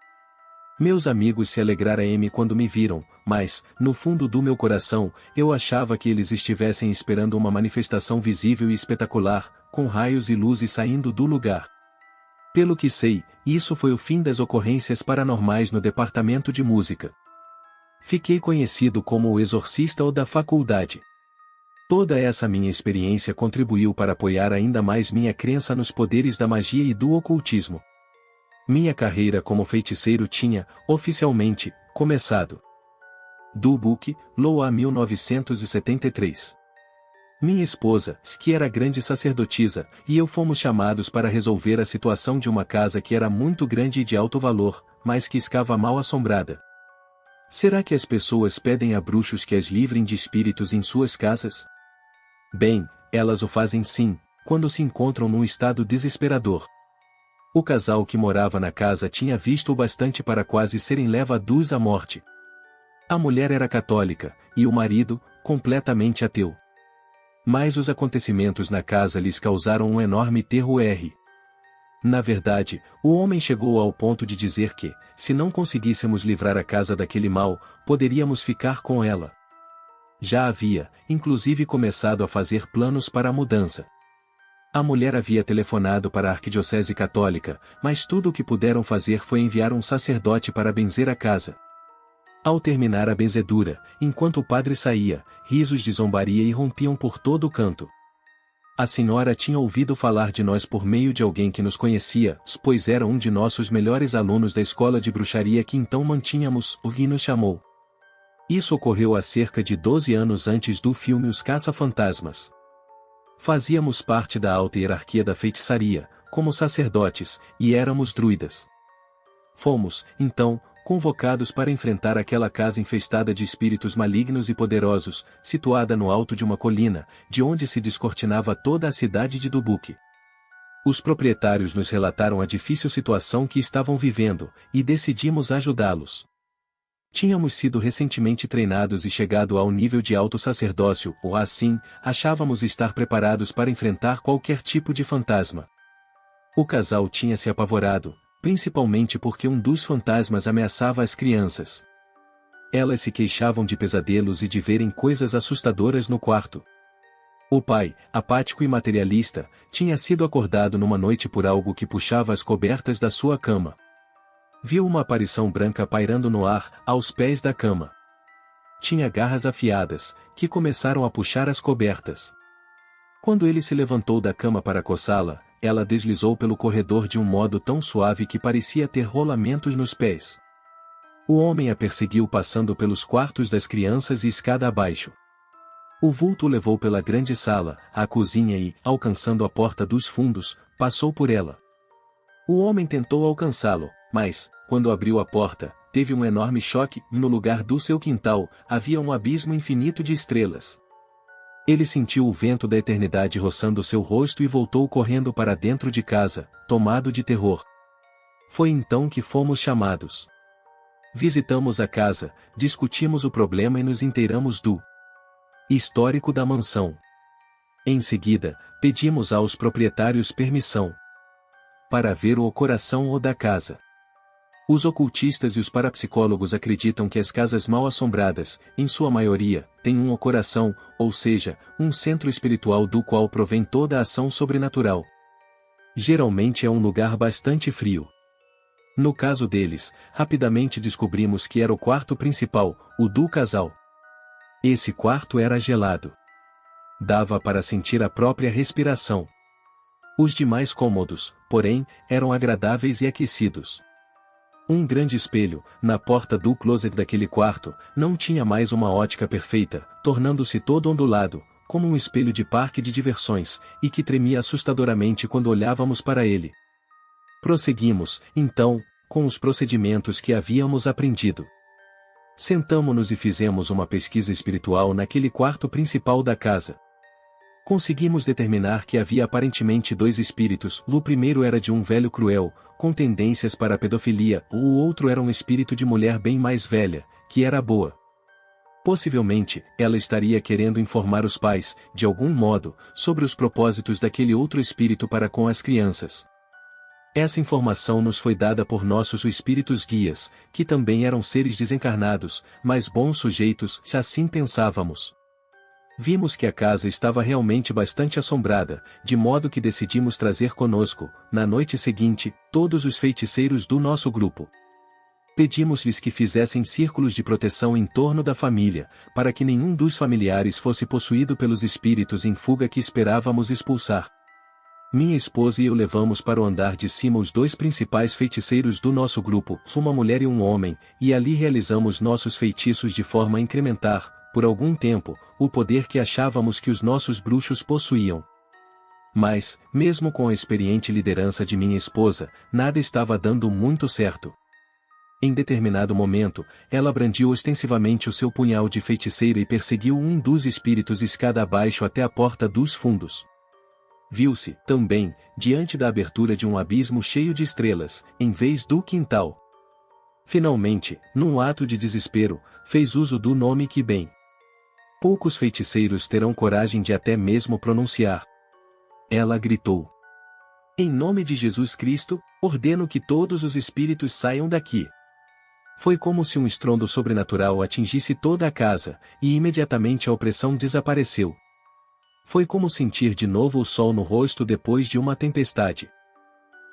Meus amigos se alegraram quando me viram, mas, no fundo do meu coração, eu achava que eles estivessem esperando uma manifestação visível e espetacular, com raios e luzes saindo do lugar. Pelo que sei, isso foi o fim das ocorrências paranormais no departamento de música. Fiquei conhecido como o exorcista ou da faculdade. Toda essa minha experiência contribuiu para apoiar ainda mais minha crença nos poderes da magia e do ocultismo. Minha carreira como feiticeiro tinha, oficialmente, começado. Dubuque, Loa 1973. Minha esposa, que era grande sacerdotisa, e eu fomos chamados para resolver a situação de uma casa que era muito grande e de alto valor, mas que estava mal assombrada. Será que as pessoas pedem a bruxos que as livrem de espíritos em suas casas? Bem, elas o fazem sim, quando se encontram num estado desesperador. O casal que morava na casa tinha visto o bastante para quase serem levados à morte. A mulher era católica, e o marido, completamente ateu. Mas os acontecimentos na casa lhes causaram um enorme terror. Na verdade, o homem chegou ao ponto de dizer que, se não conseguíssemos livrar a casa daquele mal, poderíamos ficar com ela. Já havia, inclusive, começado a fazer planos para a mudança. A mulher havia telefonado para a Arquidiocese Católica, mas tudo o que puderam fazer foi enviar um sacerdote para benzer a casa. Ao terminar a benzedura, enquanto o padre saía, risos de zombaria irrompiam por todo o canto. A senhora tinha ouvido falar de nós por meio de alguém que nos conhecia, pois era um de nossos melhores alunos da escola de bruxaria que então mantínhamos, o que nos chamou. Isso ocorreu há cerca de 12 anos antes do filme Os Caça-Fantasmas. Fazíamos parte da alta hierarquia da feitiçaria, como sacerdotes, e éramos druidas. Fomos, então, convocados para enfrentar aquela casa infestada de espíritos malignos e poderosos, situada no alto de uma colina, de onde se descortinava toda a cidade de Dubuque. Os proprietários nos relataram a difícil situação que estavam vivendo, e decidimos ajudá-los. Tínhamos sido recentemente treinados e chegado ao nível de alto sacerdócio, ou assim, achávamos estar preparados para enfrentar qualquer tipo de fantasma. O casal tinha se apavorado, principalmente porque um dos fantasmas ameaçava as crianças. Elas se queixavam de pesadelos e de verem coisas assustadoras no quarto. O pai, apático e materialista, tinha sido acordado numa noite por algo que puxava as cobertas da sua cama. Viu uma aparição branca pairando no ar, aos pés da cama. Tinha garras afiadas, que começaram a puxar as cobertas. Quando ele se levantou da cama para coçá-la, ela deslizou pelo corredor de um modo tão suave que parecia ter rolamentos nos pés. O homem a perseguiu passando pelos quartos das crianças e escada abaixo. O vulto o levou pela grande sala, à cozinha e, alcançando a porta dos fundos, passou por ela. O homem tentou alcançá-lo, mas, quando abriu a porta, teve um enorme choque e no lugar do seu quintal, havia um abismo infinito de estrelas. Ele sentiu o vento da eternidade roçando seu rosto e voltou correndo para dentro de casa, tomado de terror. Foi então que fomos chamados. Visitamos a casa, discutimos o problema e nos inteiramos do histórico da mansão. Em seguida, pedimos aos proprietários permissão para ver o coração da casa. Os ocultistas e os parapsicólogos acreditam que as casas mal assombradas, em sua maioria, têm um coração, ou seja, um centro espiritual do qual provém toda a ação sobrenatural. Geralmente é um lugar bastante frio. No caso deles, rapidamente descobrimos que era o quarto principal, o do casal. Esse quarto era gelado. Dava para sentir a própria respiração. Os demais cômodos, porém, eram agradáveis e aquecidos. Um grande espelho, na porta do closet daquele quarto, não tinha mais uma ótica perfeita, tornando-se todo ondulado, como um espelho de parque de diversões, e que tremia assustadoramente quando olhávamos para ele. Prosseguimos, então, com os procedimentos que havíamos aprendido. Sentamo-nos e fizemos uma pesquisa espiritual naquele quarto principal da casa. Conseguimos determinar que havia aparentemente dois espíritos, o primeiro era de um velho cruel, com tendências para a pedofilia, o outro era um espírito de mulher bem mais velha, que era boa. Possivelmente, ela estaria querendo informar os pais, de algum modo, sobre os propósitos daquele outro espírito para com as crianças. Essa informação nos foi dada por nossos espíritos guias, que também eram seres desencarnados, mas bons sujeitos, se assim pensávamos. Vimos que a casa estava realmente bastante assombrada, de modo que decidimos trazer conosco, na noite seguinte, todos os feiticeiros do nosso grupo. Pedimos-lhes que fizessem círculos de proteção em torno da família, para que nenhum dos familiares fosse possuído pelos espíritos em fuga que esperávamos expulsar. Minha esposa e eu levamos para o andar de cima os 2 principais feiticeiros do nosso grupo, uma mulher e um homem, e ali realizamos nossos feitiços de forma a incrementar, por algum tempo, o poder que achávamos que os nossos bruxos possuíam. Mas, mesmo com a experiente liderança de minha esposa, nada estava dando muito certo. Em determinado momento, ela brandiu ostensivamente o seu punhal de feiticeira e perseguiu um dos espíritos escada abaixo até a porta dos fundos. Viu-se, também, diante da abertura de um abismo cheio de estrelas, em vez do quintal. Finalmente, num ato de desespero, fez uso do nome que bem poucos feiticeiros terão coragem de até mesmo pronunciar. Ela gritou: "Em nome de Jesus Cristo, ordeno que todos os espíritos saiam daqui." Foi como se um estrondo sobrenatural atingisse toda a casa, e imediatamente a opressão desapareceu. Foi como sentir de novo o sol no rosto depois de uma tempestade.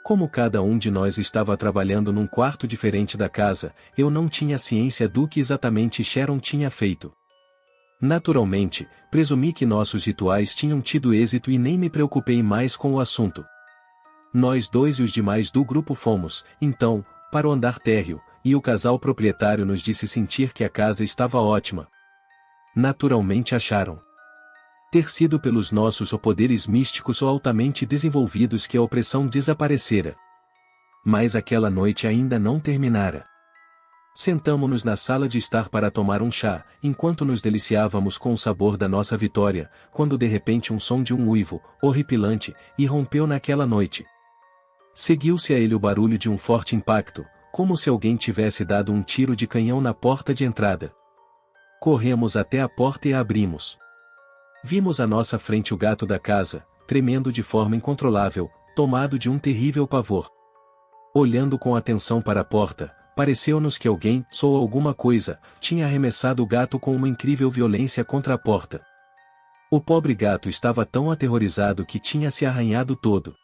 Como cada um de nós estava trabalhando num quarto diferente da casa, eu não tinha ciência do que exatamente Sharon tinha feito. Naturalmente, presumi que nossos rituais tinham tido êxito e nem me preocupei mais com o assunto. Nós 2 e os demais do grupo fomos, então, para o andar térreo, e o casal proprietário nos disse sentir que a casa estava ótima. Naturalmente acharam ter sido pelos nossos poderes místicos ou altamente desenvolvidos que a opressão desaparecera. Mas aquela noite ainda não terminara. Sentamo-nos na sala de estar para tomar um chá, enquanto nos deliciávamos com o sabor da nossa vitória, quando de repente um som de um uivo, horripilante, irrompeu naquela noite. Seguiu-se a ele o barulho de um forte impacto, como se alguém tivesse dado um tiro de canhão na porta de entrada. Corremos até a porta e a abrimos. Vimos à nossa frente o gato da casa, tremendo de forma incontrolável, tomado de um terrível pavor. Olhando com atenção para a porta, pareceu-nos que alguém, ou alguma coisa, tinha arremessado o gato com uma incrível violência contra a porta. O pobre gato estava tão aterrorizado que tinha se arranhado todo.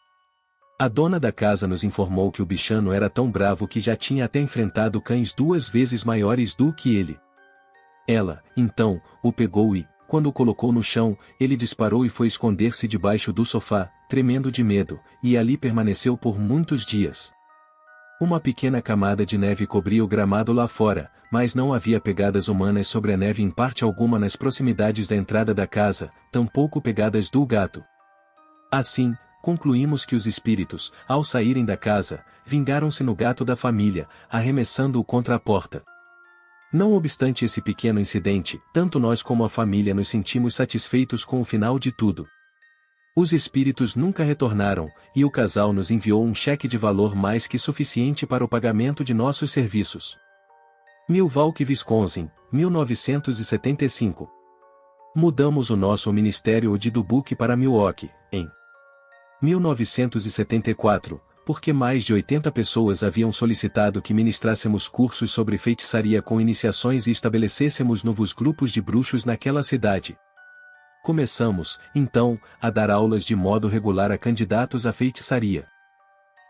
A dona da casa nos informou que o bichano era tão bravo que já tinha até enfrentado cães 2 vezes maiores do que ele. Ela, então, o pegou e, quando o colocou no chão, ele disparou e foi esconder-se debaixo do sofá, tremendo de medo, e ali permaneceu por muitos dias. Uma pequena camada de neve cobria o gramado lá fora, mas não havia pegadas humanas sobre a neve em parte alguma nas proximidades da entrada da casa, tampouco pegadas do gato. Assim, concluímos que os espíritos, ao saírem da casa, vingaram-se no gato da família, arremessando-o contra a porta. Não obstante esse pequeno incidente, tanto nós como a família nos sentimos satisfeitos com o final de tudo. Os espíritos nunca retornaram, e o casal nos enviou um cheque de valor mais que suficiente para o pagamento de nossos serviços. Milwaukee, Wisconsin, 1975. Mudamos o nosso ministério de Dubuque para Milwaukee, em 1974, porque mais de 80 pessoas haviam solicitado que ministrássemos cursos sobre feitiçaria com iniciações e estabelecêssemos novos grupos de bruxos naquela cidade. Começamos, então, a dar aulas de modo regular a candidatos à feitiçaria.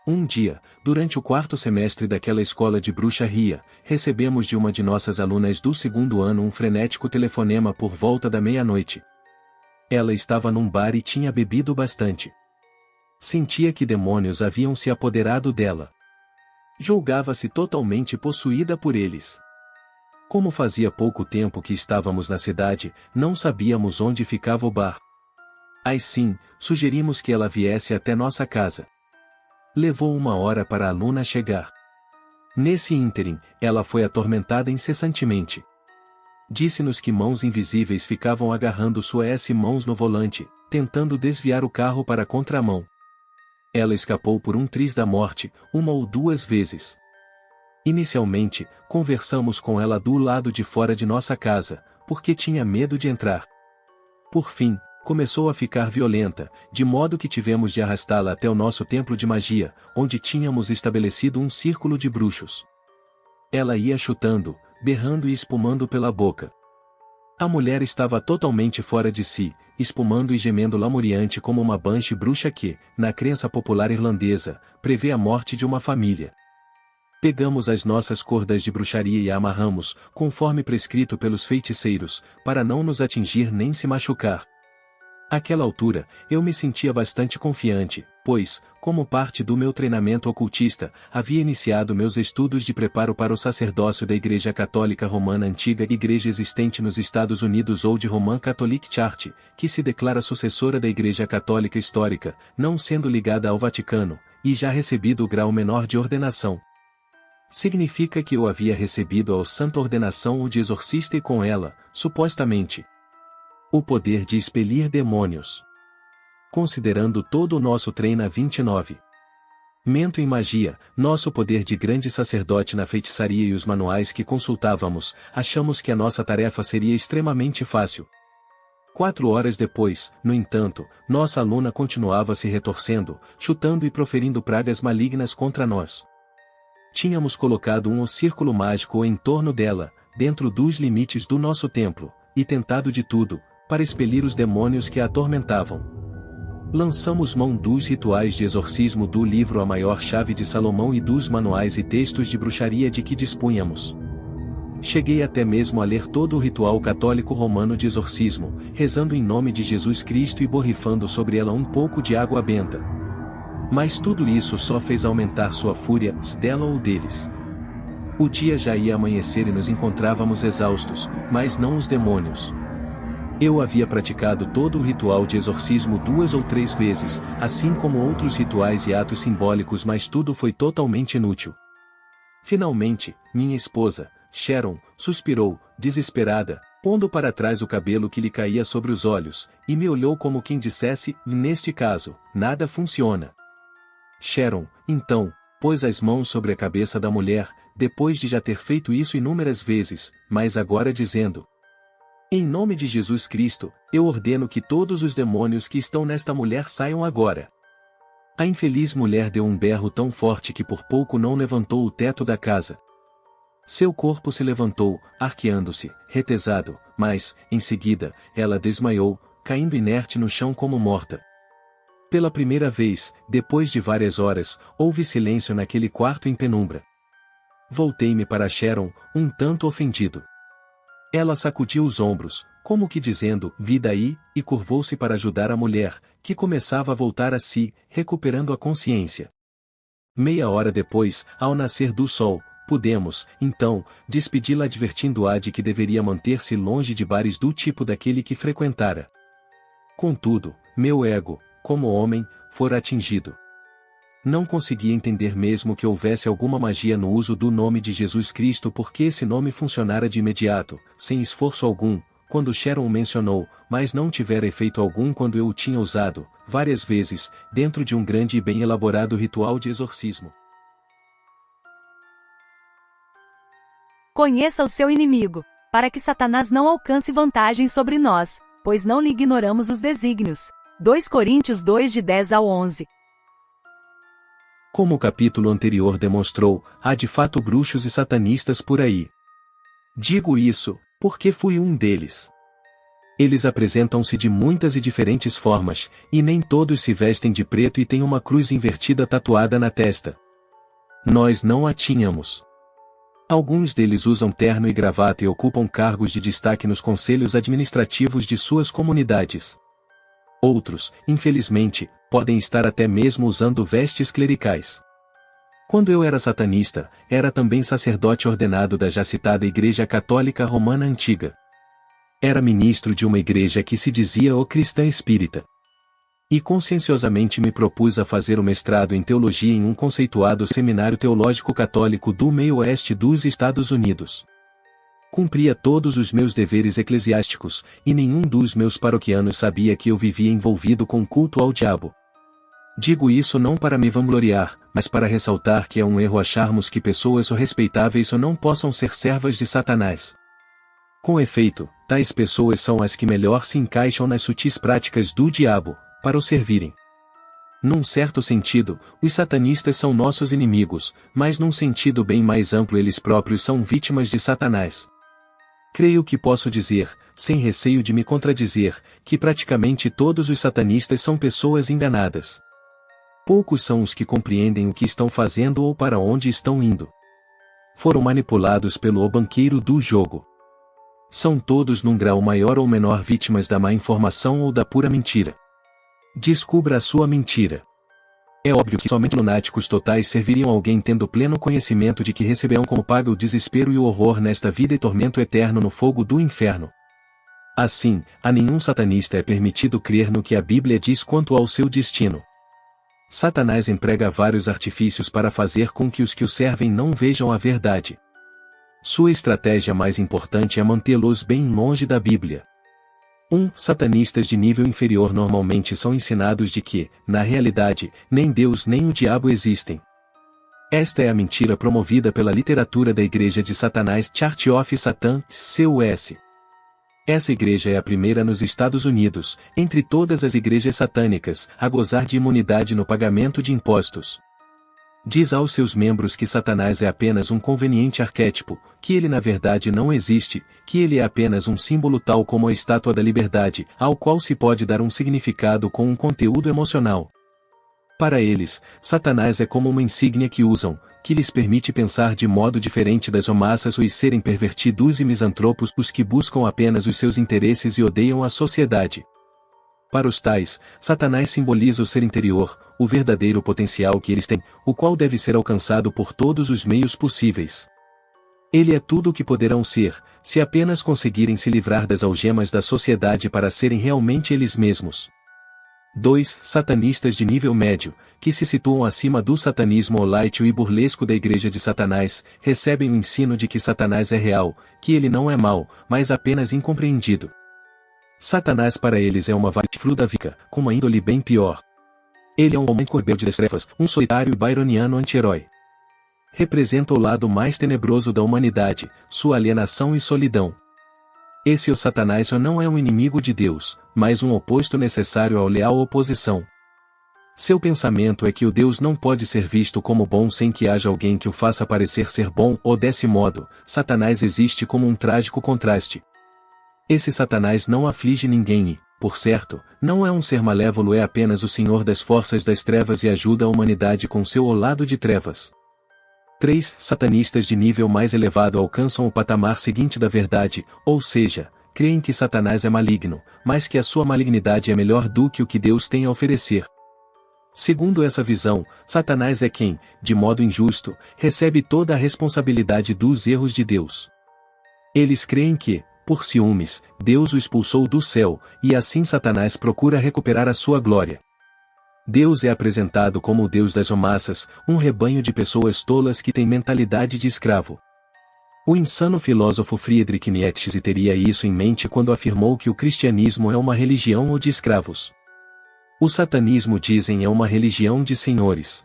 Um dia, durante o 4º semestre daquela escola de bruxaria, recebemos de uma de nossas alunas do 2º ano um frenético telefonema por volta da meia-noite. Ela estava num bar e tinha bebido bastante. Sentia que demônios haviam se apoderado dela. Julgava-se totalmente possuída por eles. Como fazia pouco tempo que estávamos na cidade, não sabíamos onde ficava o bar. Assim, sugerimos que ela viesse até nossa casa. Levou 1 hora para a aluna chegar. Nesse ínterim, ela foi atormentada incessantemente. Disse-nos que mãos invisíveis ficavam agarrando suas mãos no volante, tentando desviar o carro para a contramão. Ela escapou por um triz da morte, 1 ou 2 vezes. Inicialmente, conversamos com ela do lado de fora de nossa casa, porque tinha medo de entrar. Por fim, começou a ficar violenta, de modo que tivemos de arrastá-la até o nosso templo de magia, onde tínhamos estabelecido um círculo de bruxos. Ela ia chutando, berrando e espumando pela boca. A mulher estava totalmente fora de si, espumando e gemendo lamuriante como uma banshee bruxa que, na crença popular irlandesa, prevê a morte de uma família. Pegamos as nossas cordas de bruxaria e a amarramos, conforme prescrito pelos feiticeiros, para não nos atingir nem se machucar. Àquela altura, eu me sentia bastante confiante, pois, como parte do meu treinamento ocultista, havia iniciado meus estudos de preparo para o sacerdócio da Igreja Católica Romana Antiga, igreja existente nos Estados Unidos ou de Roman Catholic Church, que se declara sucessora da Igreja Católica Histórica, não sendo ligada ao Vaticano, e já recebido o grau menor de ordenação. Significa que eu havia recebido a santa ordenação de exorcista e com ela, supostamente, o poder de expelir demônios. Considerando todo o nosso treino 29. Mento em magia, nosso poder de grande sacerdote na feitiçaria e os manuais que consultávamos, achamos que a nossa tarefa seria extremamente fácil. 4 horas depois, no entanto, nossa aluna continuava se retorcendo, chutando e proferindo pragas malignas contra nós. Tínhamos colocado um círculo mágico em torno dela, dentro dos limites do nosso templo, e tentado de tudo, para expelir os demônios que a atormentavam. Lançamos mão dos rituais de exorcismo do livro A Maior Chave de Salomão e dos manuais e textos de bruxaria de que dispunhamos. Cheguei até mesmo a ler todo o ritual católico romano de exorcismo, rezando em nome de Jesus Cristo e borrifando sobre ela um pouco de água benta. Mas tudo isso só fez aumentar sua fúria, dela ou deles. O dia já ia amanhecer e nos encontrávamos exaustos, mas não os demônios. Eu havia praticado todo o ritual de exorcismo 2 ou 3 vezes, assim como outros rituais e atos simbólicos, mas tudo foi totalmente inútil. Finalmente, minha esposa, Sharon, suspirou, desesperada, pondo para trás o cabelo que lhe caía sobre os olhos, e me olhou como quem dissesse, neste caso, nada funciona. Sharon, então, pôs as mãos sobre a cabeça da mulher, depois de já ter feito isso inúmeras vezes, mas agora dizendo: em nome de Jesus Cristo, eu ordeno que todos os demônios que estão nesta mulher saiam agora. A infeliz mulher deu um berro tão forte que por pouco não levantou o teto da casa. Seu corpo se levantou, arqueando-se, retesado, mas, em seguida, ela desmaiou, caindo inerte no chão como morta. Pela primeira vez, depois de várias horas, houve silêncio naquele quarto em penumbra. Voltei-me para Sharon, um tanto ofendido. Ela sacudiu os ombros, como que dizendo, vi daí, e curvou-se para ajudar a mulher, que começava a voltar a si, recuperando a consciência. Meia hora depois, ao nascer do sol, pudemos, então, despedi-la advertindo-a de que deveria manter-se longe de bares do tipo daquele que frequentara. Contudo, meu ego, como homem, fora atingido. Não conseguia entender mesmo que houvesse alguma magia no uso do nome de Jesus Cristo, porque esse nome funcionara de imediato, sem esforço algum, quando Sharon o mencionou, mas não tivera efeito algum quando eu o tinha usado, várias vezes, dentro de um grande e bem elaborado ritual de exorcismo. Conheça o seu inimigo, para que Satanás não alcance vantagem sobre nós, pois não lhe ignoramos os desígnios. 2 Coríntios 2 de 10 ao 11. Como o capítulo anterior demonstrou, há de fato bruxos e satanistas por aí. Digo isso, porque fui um deles. Eles apresentam-se de muitas e diferentes formas, e nem todos se vestem de preto e têm uma cruz invertida tatuada na testa. Nós não a tínhamos. Alguns deles usam terno e gravata e ocupam cargos de destaque nos conselhos administrativos de suas comunidades. Outros, infelizmente, podem estar até mesmo usando vestes clericais. Quando eu era satanista, era também sacerdote ordenado da já citada Igreja Católica Romana Antiga. Era ministro de uma igreja que se dizia o cristã espírita. E conscienciosamente me propus a fazer o mestrado em teologia em um conceituado seminário teológico católico do meio-oeste dos Estados Unidos. Cumpria todos os meus deveres eclesiásticos, e nenhum dos meus paroquianos sabia que eu vivia envolvido com culto ao diabo. Digo isso não para me vangloriar, mas para ressaltar que é um erro acharmos que pessoas respeitáveis não possam ser servas de Satanás. Com efeito, tais pessoas são as que melhor se encaixam nas sutis práticas do diabo, para o servirem. Num certo sentido, os satanistas são nossos inimigos, mas num sentido bem mais amplo eles próprios são vítimas de Satanás. Creio que posso dizer, sem receio de me contradizer, que praticamente todos os satanistas são pessoas enganadas. Poucos são os que compreendem o que estão fazendo ou para onde estão indo. Foram manipulados pelo banqueiro do jogo. São todos num grau maior ou menor vítimas da má informação ou da pura mentira. Descubra a sua mentira. É óbvio que somente lunáticos totais serviriam a alguém tendo pleno conhecimento de que receberão como paga o desespero e o horror nesta vida e tormento eterno no fogo do inferno. Assim, a nenhum satanista é permitido crer no que a Bíblia diz quanto ao seu destino. Satanás emprega vários artifícios para fazer com que os que o servem não vejam a verdade. Sua estratégia mais importante é mantê-los bem longe da Bíblia. Satanistas de nível inferior normalmente são ensinados de que, na realidade, nem Deus nem o diabo existem. Esta é a mentira promovida pela literatura da Igreja de Satanás Church of Satan, CUS. Essa igreja é a primeira nos Estados Unidos, entre todas as igrejas satânicas, a gozar de imunidade no pagamento de impostos. Diz aos seus membros que Satanás é apenas um conveniente arquétipo, que ele na verdade não existe, que ele é apenas um símbolo tal como a estátua da liberdade, ao qual se pode dar um significado com um conteúdo emocional. Para eles, Satanás é como uma insígnia que usam, que lhes permite pensar de modo diferente das massas e serem pervertidos e misantropos os que buscam apenas os seus interesses e odeiam a sociedade. Para os tais, Satanás simboliza o ser interior, o verdadeiro potencial que eles têm, o qual deve ser alcançado por todos os meios possíveis. Ele é tudo o que poderão ser, se apenas conseguirem se livrar das algemas da sociedade para serem realmente eles mesmos. 2. Satanistas de nível médio, que se situam acima do satanismo oláitio e burlesco da Igreja de Satanás, recebem o ensino de que Satanás é real, que ele não é mau, mas apenas incompreendido. Satanás para eles é uma variante da com uma índole bem pior. Ele é um homem rebelde das trevas, um solitário e byroniano anti-herói. Representa o lado mais tenebroso da humanidade, sua alienação e solidão. Esse o Satanás não é um inimigo de Deus, mas um oposto necessário ao leal oposição. Seu pensamento é que o Deus não pode ser visto como bom sem que haja alguém que o faça parecer ser bom, ou desse modo, Satanás existe como um trágico contraste. Esse Satanás não aflige ninguém e, por certo, não é um ser malévolo, é apenas o senhor das forças das trevas e ajuda a humanidade com seu lado de trevas. 3. Satanistas de nível mais elevado alcançam o patamar seguinte da verdade, ou seja, creem que Satanás é maligno, mas que a sua malignidade é melhor do que o que Deus tem a oferecer. Segundo essa visão, Satanás é quem, de modo injusto, recebe toda a responsabilidade dos erros de Deus. Eles creem que, por ciúmes, Deus o expulsou do céu, e assim Satanás procura recuperar a sua glória. Deus é apresentado como o Deus das massas, um rebanho de pessoas tolas que têm mentalidade de escravo. O insano filósofo Friedrich Nietzsche teria isso em mente quando afirmou que o cristianismo é uma religião de escravos. O satanismo, dizem, é uma religião de senhores.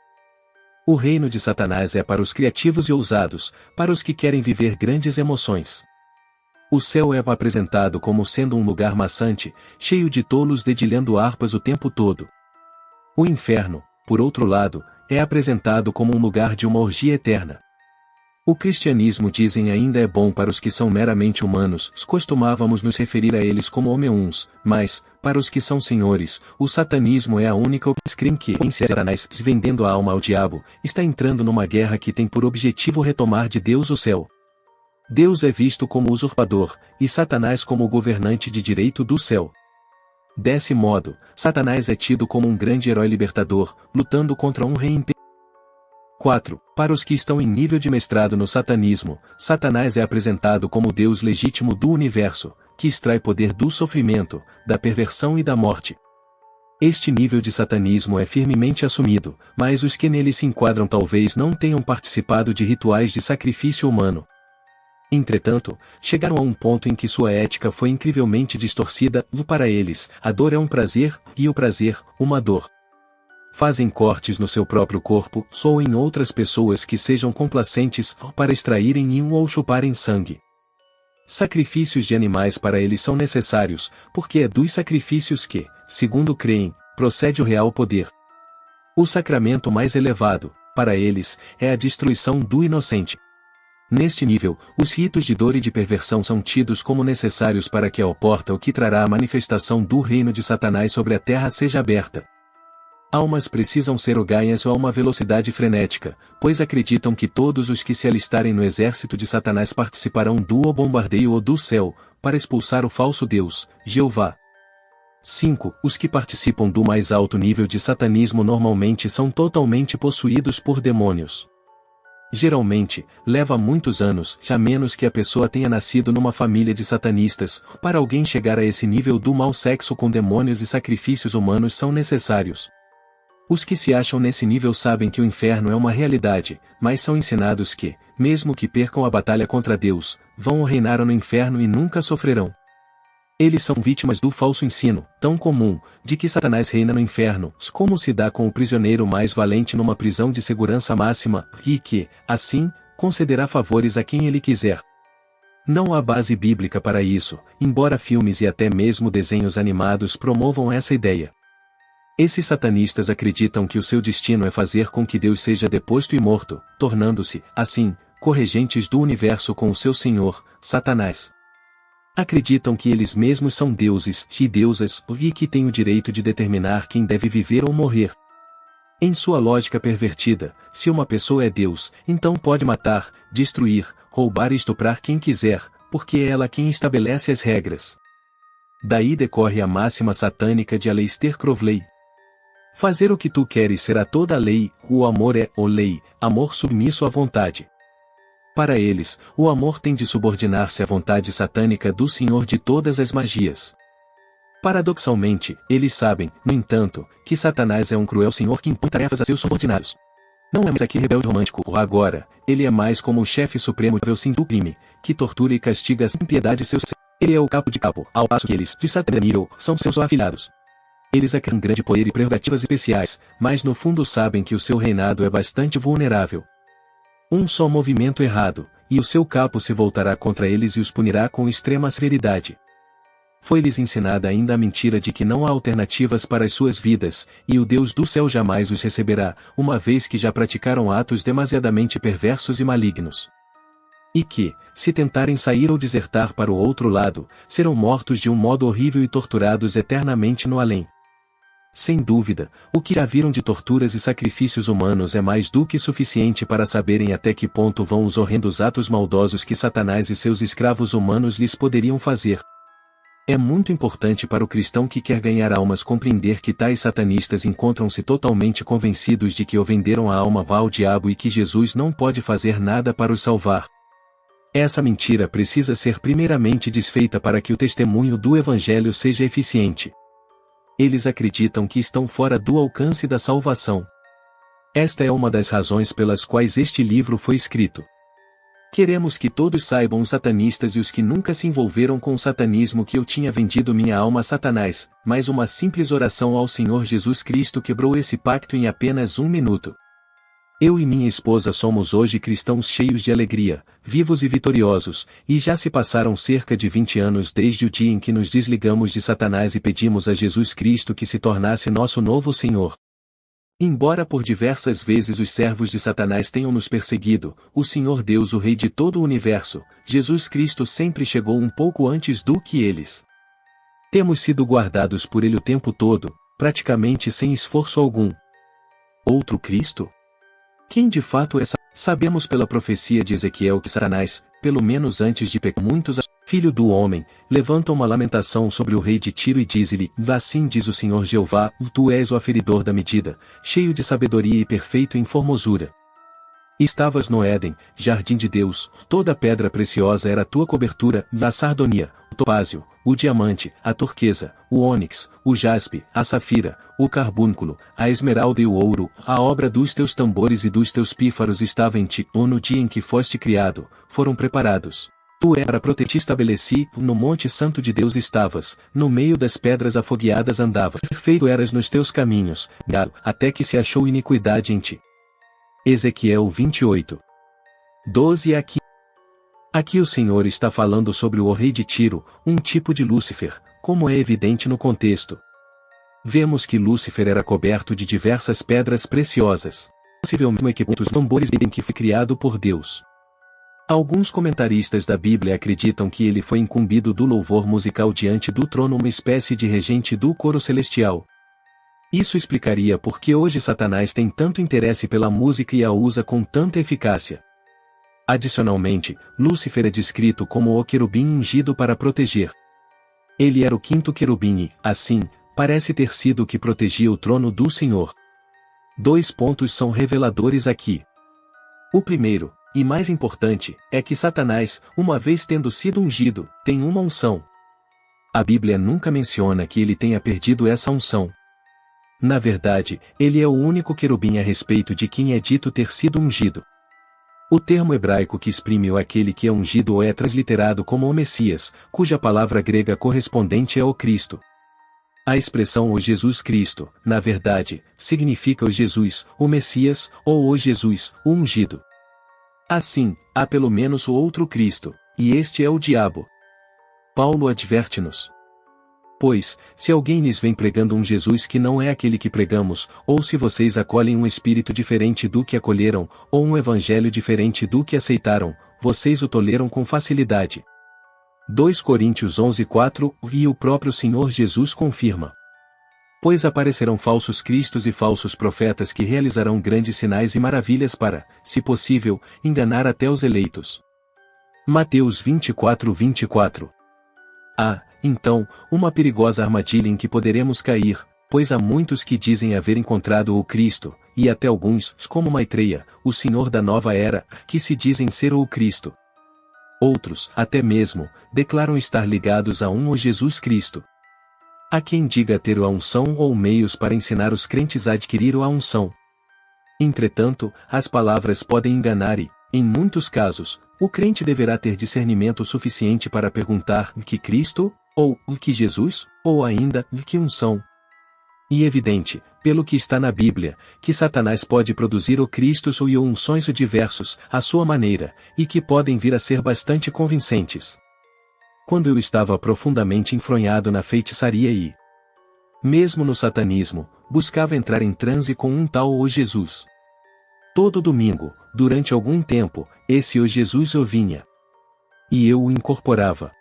O reino de Satanás é para os criativos e ousados, para os que querem viver grandes emoções. O céu é apresentado como sendo um lugar maçante, cheio de tolos dedilhando harpas o tempo todo. O inferno, por outro lado, é apresentado como um lugar de uma orgia eterna. O cristianismo, dizem, ainda é bom para os que são meramente humanos, costumávamos nos referir a eles como homens, mas, para os que são senhores, o satanismo é a única opção. Creem que, em Satanás, vendendo a alma ao diabo, está entrando numa guerra que tem por objetivo retomar de Deus o céu. Deus é visto como usurpador, e Satanás como o governante de direito do céu. Desse modo, Satanás é tido como um grande herói libertador, lutando contra um rei imperial. 4. Para os que estão em nível de mestrado no satanismo, Satanás é apresentado como o Deus legítimo do universo, que extrai poder do sofrimento, da perversão e da morte. Este nível de satanismo é firmemente assumido, mas os que nele se enquadram talvez não tenham participado de rituais de sacrifício humano. Entretanto, chegaram a um ponto em que sua ética foi incrivelmente distorcida, para eles, a dor é um prazer, e o prazer, uma dor. Fazem cortes no seu próprio corpo, ou em outras pessoas que sejam complacentes, para extraírem ou chuparem sangue. Sacrifícios de animais para eles são necessários, porque é dos sacrifícios que, segundo creem, procede o real poder. O sacramento mais elevado, para eles, é a destruição do inocente. Neste nível, os ritos de dor e de perversão são tidos como necessários para que a porta o que trará a manifestação do reino de Satanás sobre a terra seja aberta. Almas precisam ser ganhas a uma velocidade frenética, pois acreditam que todos os que se alistarem no exército de Satanás participarão do bombardeio ou do céu, para expulsar o falso Deus, Jeová. 5. Os que participam do mais alto nível de satanismo normalmente são totalmente possuídos por demônios. Geralmente, leva muitos anos, a menos que a pessoa tenha nascido numa família de satanistas, para alguém chegar a esse nível do mau sexo com demônios e sacrifícios humanos são necessários. Os que se acham nesse nível sabem que o inferno é uma realidade, mas são ensinados que, mesmo que percam a batalha contra Deus, vão reinar no inferno e nunca sofrerão. Eles são vítimas do falso ensino, tão comum, de que Satanás reina no inferno, como se dá com o prisioneiro mais valente numa prisão de segurança máxima, e que, assim, concederá favores a quem ele quiser. Não há base bíblica para isso, embora filmes e até mesmo desenhos animados promovam essa ideia. Esses satanistas acreditam que o seu destino é fazer com que Deus seja deposto e morto, tornando-se, assim, corregentes do universo com o seu senhor, Satanás. Acreditam que eles mesmos são deuses e deusas e que têm o direito de determinar quem deve viver ou morrer. Em sua lógica pervertida, se uma pessoa é Deus, então pode matar, destruir, roubar e estuprar quem quiser, porque é ela quem estabelece as regras. Daí decorre a máxima satânica de Aleister Crowley. Fazer o que tu queres será toda a lei, o amor é, o lei, amor submisso à vontade. Para eles, o amor tem de subordinar-se à vontade satânica do Senhor de todas as magias. Paradoxalmente, eles sabem, no entanto, que Satanás é um cruel senhor que impõe tarefas a seus subordinados. Não é mais aquele rebelde romântico, agora, ele é mais como o chefe supremo do crime, que tortura e castiga sem piedade seus. Ele é o capo de capo, ao passo que eles, de Satanás, são seus afilhados. Eles acreditam grande poder e prerrogativas especiais, mas no fundo sabem que o seu reinado é bastante vulnerável. Um só movimento errado, e o seu capo se voltará contra eles e os punirá com extrema severidade. Foi-lhes ensinada ainda a mentira de que não há alternativas para as suas vidas, e o Deus do céu jamais os receberá, uma vez que já praticaram atos demasiadamente perversos e malignos. E que, se tentarem sair ou desertar para o outro lado, serão mortos de um modo horrível e torturados eternamente no além. Sem dúvida, o que já viram de torturas e sacrifícios humanos é mais do que suficiente para saberem até que ponto vão os horrendos atos maldosos que Satanás e seus escravos humanos lhes poderiam fazer. É muito importante para o cristão que quer ganhar almas compreender que tais satanistas encontram-se totalmente convencidos de que o venderam a alma ao diabo e que Jesus não pode fazer nada para os salvar. Essa mentira precisa ser primeiramente desfeita para que o testemunho do Evangelho seja eficiente. Eles acreditam que estão fora do alcance da salvação. Esta é uma das razões pelas quais este livro foi escrito. Queremos que todos saibam, os satanistas e os que nunca se envolveram com o satanismo, que eu tinha vendido minha alma a Satanás, mas uma simples oração ao Senhor Jesus Cristo quebrou esse pacto em apenas 1 minuto. Eu e minha esposa somos hoje cristãos cheios de alegria, vivos e vitoriosos, e já se passaram cerca de 20 anos desde o dia em que nos desligamos de Satanás e pedimos a Jesus Cristo que se tornasse nosso novo Senhor. Embora por diversas vezes os servos de Satanás tenham nos perseguido, o Senhor Deus, o Rei de todo o universo, Jesus Cristo, sempre chegou um pouco antes do que eles. Temos sido guardados por Ele o tempo todo, praticamente sem esforço algum. Outro Cristo? Quem de fato é? Sabemos pela profecia de Ezequiel que Satanás, pelo menos antes de pecar, muitos, filho do homem, levanta uma lamentação sobre o rei de Tiro e diz-lhe: assim diz o Senhor Jeová, tu és o aferidor da medida, cheio de sabedoria e perfeito em formosura. Estavas no Éden, jardim de Deus, toda pedra preciosa era a tua cobertura, a sardonia, o topázio, o diamante, a turquesa, o ônix, o jaspe, a safira, o carbúnculo, a esmeralda e o ouro, a obra dos teus tambores e dos teus pífaros estava em ti, ou no dia em que foste criado, foram preparados. Tu é para te estabeleci, no monte santo de Deus estavas, no meio das pedras afogueadas andavas, perfeito eras nos teus caminhos, até que se achou iniquidade em ti. Ezequiel 28. 12 aqui. Aqui o Senhor está falando sobre o rei de Tiro, um tipo de Lúcifer, como é evidente no contexto. Vemos que Lúcifer era coberto de diversas pedras preciosas, possivelmente equipados tambores em que foi criado por Deus. Alguns comentaristas da Bíblia acreditam que ele foi incumbido do louvor musical diante do trono, uma espécie de regente do coro celestial. Isso explicaria por que hoje Satanás tem tanto interesse pela música e a usa com tanta eficácia. Adicionalmente, Lúcifer é descrito como o querubim ungido para proteger. Ele era o quinto querubim e, assim, parece ter sido o que protegia o trono do Senhor. 2 pontos são reveladores aqui. O primeiro, e mais importante, é que Satanás, uma vez tendo sido ungido, tem uma unção. A Bíblia nunca menciona que ele tenha perdido essa unção. Na verdade, ele é o único querubim a respeito de quem é dito ter sido ungido. O termo hebraico que exprime o aquele que é ungido é transliterado como o Messias, cuja palavra grega correspondente é o Cristo. A expressão o Jesus Cristo, na verdade, significa o Jesus, o Messias, ou o Jesus, o ungido. Assim, há pelo menos o outro Cristo, e este é o diabo. Paulo adverte-nos. Pois, se alguém lhes vem pregando um Jesus que não é aquele que pregamos, ou se vocês acolhem um espírito diferente do que acolheram, ou um evangelho diferente do que aceitaram, vocês o toleram com facilidade. 2 Coríntios 11:4, e o próprio Senhor Jesus confirma. Pois aparecerão falsos cristos e falsos profetas que realizarão grandes sinais e maravilhas para, se possível, enganar até os eleitos. Mateus 24:24. Há, então, uma perigosa armadilha em que poderemos cair, pois há muitos que dizem haver encontrado o Cristo, e até alguns, como Maitreya, o Senhor da nova era, que se dizem ser o Cristo. Outros, até mesmo, declaram estar ligados a um ou Jesus Cristo. Há quem diga ter a unção ou meios para ensinar os crentes a adquirir a unção. Entretanto, as palavras podem enganar e, em muitos casos, o crente deverá ter discernimento suficiente para perguntar que Cristo, ou que Jesus, ou ainda que unção. E evidente, pelo que está na Bíblia, que Satanás pode produzir o Cristos ou unções diversos, à sua maneira, e que podem vir a ser bastante convincentes. Quando eu estava profundamente enfronhado na feitiçaria e, mesmo no satanismo, buscava entrar em transe com um tal o Jesus. Todo domingo, durante algum tempo, esse o Jesus eu vinha. E eu o incorporava.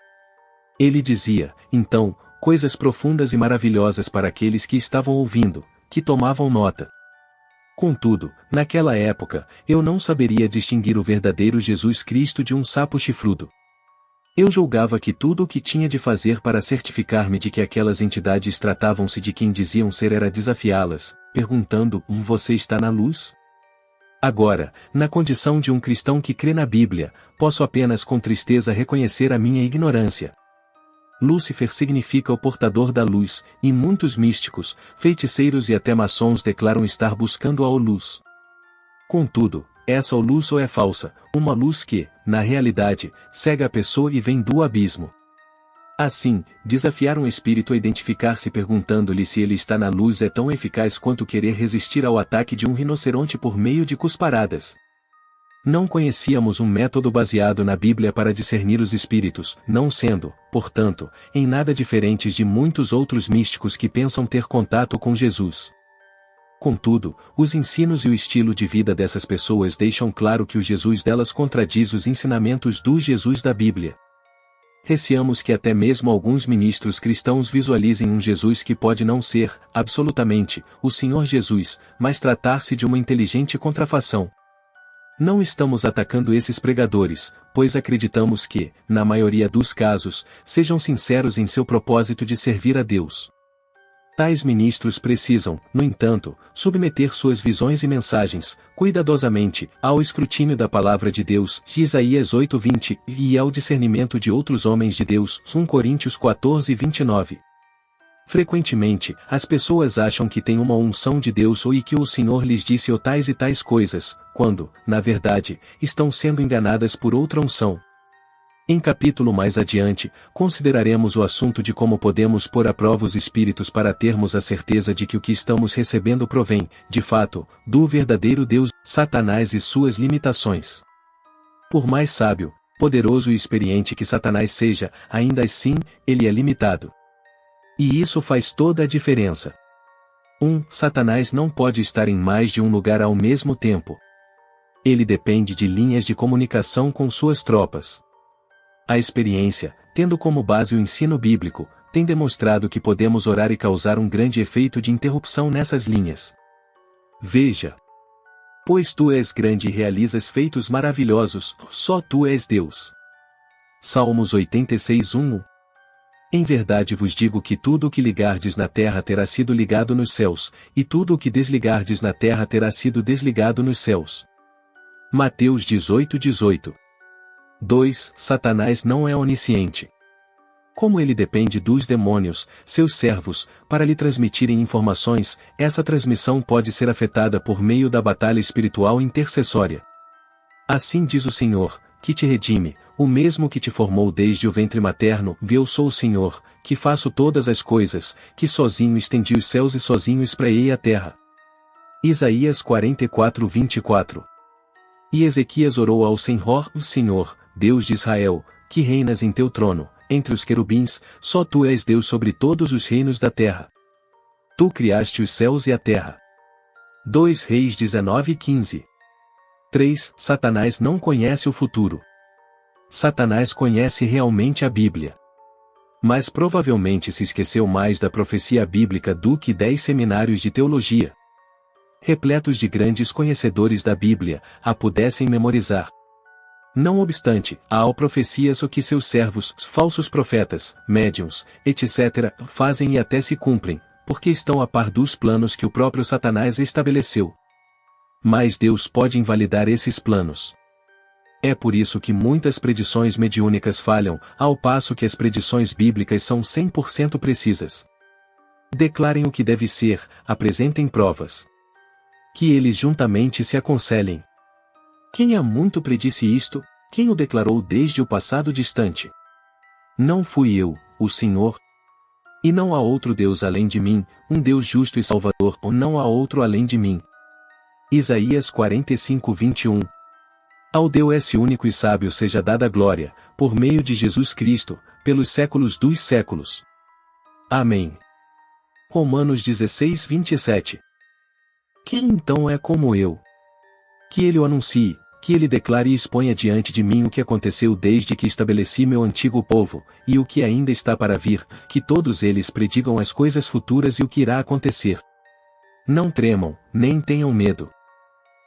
Ele dizia, então, coisas profundas e maravilhosas para aqueles que estavam ouvindo, que tomavam nota. Contudo, naquela época, eu não saberia distinguir o verdadeiro Jesus Cristo de um sapo chifrudo. Eu julgava que tudo o que tinha de fazer para certificar-me de que aquelas entidades tratavam-se de quem diziam ser era desafiá-las, perguntando, você está na luz? Agora, na condição de um cristão que crê na Bíblia, posso apenas com tristeza reconhecer a minha ignorância. Lúcifer significa o portador da luz, e muitos místicos, feiticeiros e até maçons declaram estar buscando a luz. Contudo, essa luz ou é falsa, uma luz que, na realidade, cega a pessoa e vem do abismo. Assim, desafiar um espírito a identificar-se perguntando-lhe se ele está na luz é tão eficaz quanto querer resistir ao ataque de um rinoceronte por meio de cusparadas. Não conhecíamos um método baseado na Bíblia para discernir os espíritos, não sendo, portanto, em nada diferentes de muitos outros místicos que pensam ter contato com Jesus. Contudo, os ensinos e o estilo de vida dessas pessoas deixam claro que o Jesus delas contradiz os ensinamentos do Jesus da Bíblia. Receamos que até mesmo alguns ministros cristãos visualizem um Jesus que pode não ser, absolutamente, o Senhor Jesus, mas tratar-se de uma inteligente contrafação. Não estamos atacando esses pregadores, pois acreditamos que, na maioria dos casos, sejam sinceros em seu propósito de servir a Deus. Tais ministros precisam, no entanto, submeter suas visões e mensagens, cuidadosamente, ao escrutínio da palavra de Deus, Isaías 8:20, e ao discernimento de outros homens de Deus, 1 Coríntios 14:29. Frequentemente, as pessoas acham que têm uma unção de Deus ou que o Senhor lhes disse ou tais e tais coisas, quando, na verdade, estão sendo enganadas por outra unção. Em capítulo mais adiante, consideraremos o assunto de como podemos pôr à prova os espíritos para termos a certeza de que o que estamos recebendo provém, de fato, do verdadeiro Deus, Satanás e suas limitações. Por mais sábio, poderoso e experiente que Satanás seja, ainda assim, ele é limitado. E isso faz toda a diferença. 1. Satanás não pode estar em mais de um lugar ao mesmo tempo. Ele depende de linhas de comunicação com suas tropas. A experiência, tendo como base o ensino bíblico, tem demonstrado que podemos orar e causar um grande efeito de interrupção nessas linhas. Veja. Pois tu és grande e realizas feitos maravilhosos, só tu és Deus. Salmos 86:1. Em verdade vos digo que tudo o que ligardes na terra terá sido ligado nos céus, e tudo o que desligardes na terra terá sido desligado nos céus. Mateus 18:18. 2. Satanás não é onisciente. Como ele depende dos demônios, seus servos, para lhe transmitirem informações, essa transmissão pode ser afetada por meio da batalha espiritual intercessória. Assim diz o Senhor, que te redime, o mesmo que te formou desde o ventre materno, eu sou o Senhor, que faço todas as coisas, que sozinho estendi os céus e sozinho espraiei a terra. Isaías 44:24. E Ezequias orou ao Senhor, o Senhor, Deus de Israel, que reinas em teu trono, entre os querubins, só tu és Deus sobre todos os reinos da terra. Tu criaste os céus e a terra. 2 Reis 19:15. 3. Satanás não conhece o futuro. Satanás conhece realmente a Bíblia. Mas provavelmente se esqueceu mais da profecia bíblica do que 10 seminários de teologia, repletos de grandes conhecedores da Bíblia, a pudessem memorizar. Não obstante, há profecias o que seus servos, falsos profetas, médiuns, etc., fazem e até se cumprem, porque estão a par dos planos que o próprio Satanás estabeleceu. Mas Deus pode invalidar esses planos. É por isso que muitas predições mediúnicas falham, ao passo que as predições bíblicas são 100% precisas. Declarem o que deve ser, apresentem provas. Que eles juntamente se aconselhem. Quem há muito predisse isto, quem o declarou desde o passado distante? Não fui eu, o Senhor? E não há outro Deus além de mim, um Deus justo e salvador, ou não há outro além de mim. Isaías 45:21. Ao Deus único e sábio seja dada glória, por meio de Jesus Cristo, pelos séculos dos séculos. Amém. Romanos 16:27. Quem então é como eu? Que ele o anuncie, que ele declare e exponha diante de mim o que aconteceu desde que estabeleci meu antigo povo, e o que ainda está para vir, que todos eles predigam as coisas futuras e o que irá acontecer. Não tremam, nem tenham medo.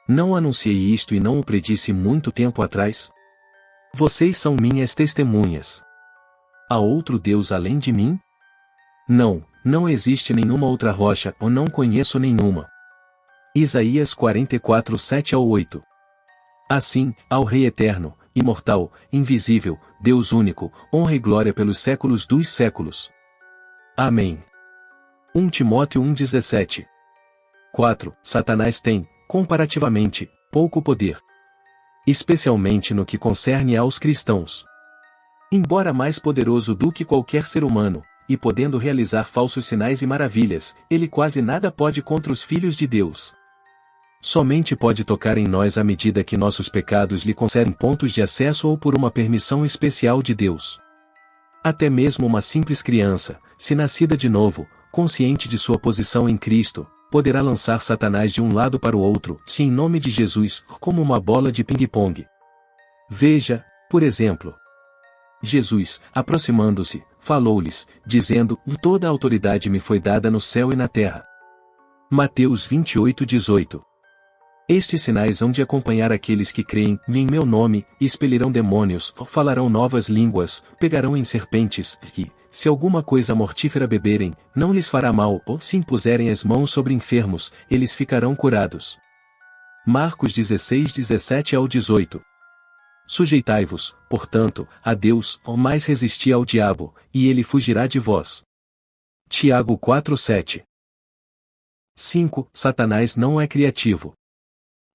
Não anunciei isto e não o predisse muito tempo atrás? Vocês são minhas testemunhas. Há outro Deus além de mim? Não, não existe nenhuma outra rocha, ou não conheço nenhuma. Isaías 44:7-8. Assim, ao Rei eterno, imortal, invisível, Deus único, honra e glória pelos séculos dos séculos. Amém. 1 Timóteo 1:17. 4. Satanás tem, comparativamente, pouco poder. Especialmente no que concerne aos cristãos. Embora mais poderoso do que qualquer ser humano, e podendo realizar falsos sinais e maravilhas, ele quase nada pode contra os filhos de Deus. Somente pode tocar em nós à medida que nossos pecados lhe concedem pontos de acesso ou por uma permissão especial de Deus. Até mesmo uma simples criança, se nascida de novo, consciente de sua posição em Cristo, poderá lançar Satanás de um lado para o outro, se em nome de Jesus, como uma bola de ping-pong. Veja, por exemplo, Jesus, aproximando-se, falou-lhes, dizendo, toda a autoridade me foi dada no céu e na terra. Mateus 28:18. Estes sinais hão de acompanhar aqueles que creem em meu nome, e expelirão demônios, falarão novas línguas, pegarão em serpentes, e, se alguma coisa mortífera beberem, não lhes fará mal, ou se impuserem as mãos sobre enfermos, eles ficarão curados. Marcos 16:17-18. Sujeitai-vos, portanto, a Deus, ou mais resisti ao diabo, e ele fugirá de vós. Tiago 4:7. 5. Satanás não é criativo.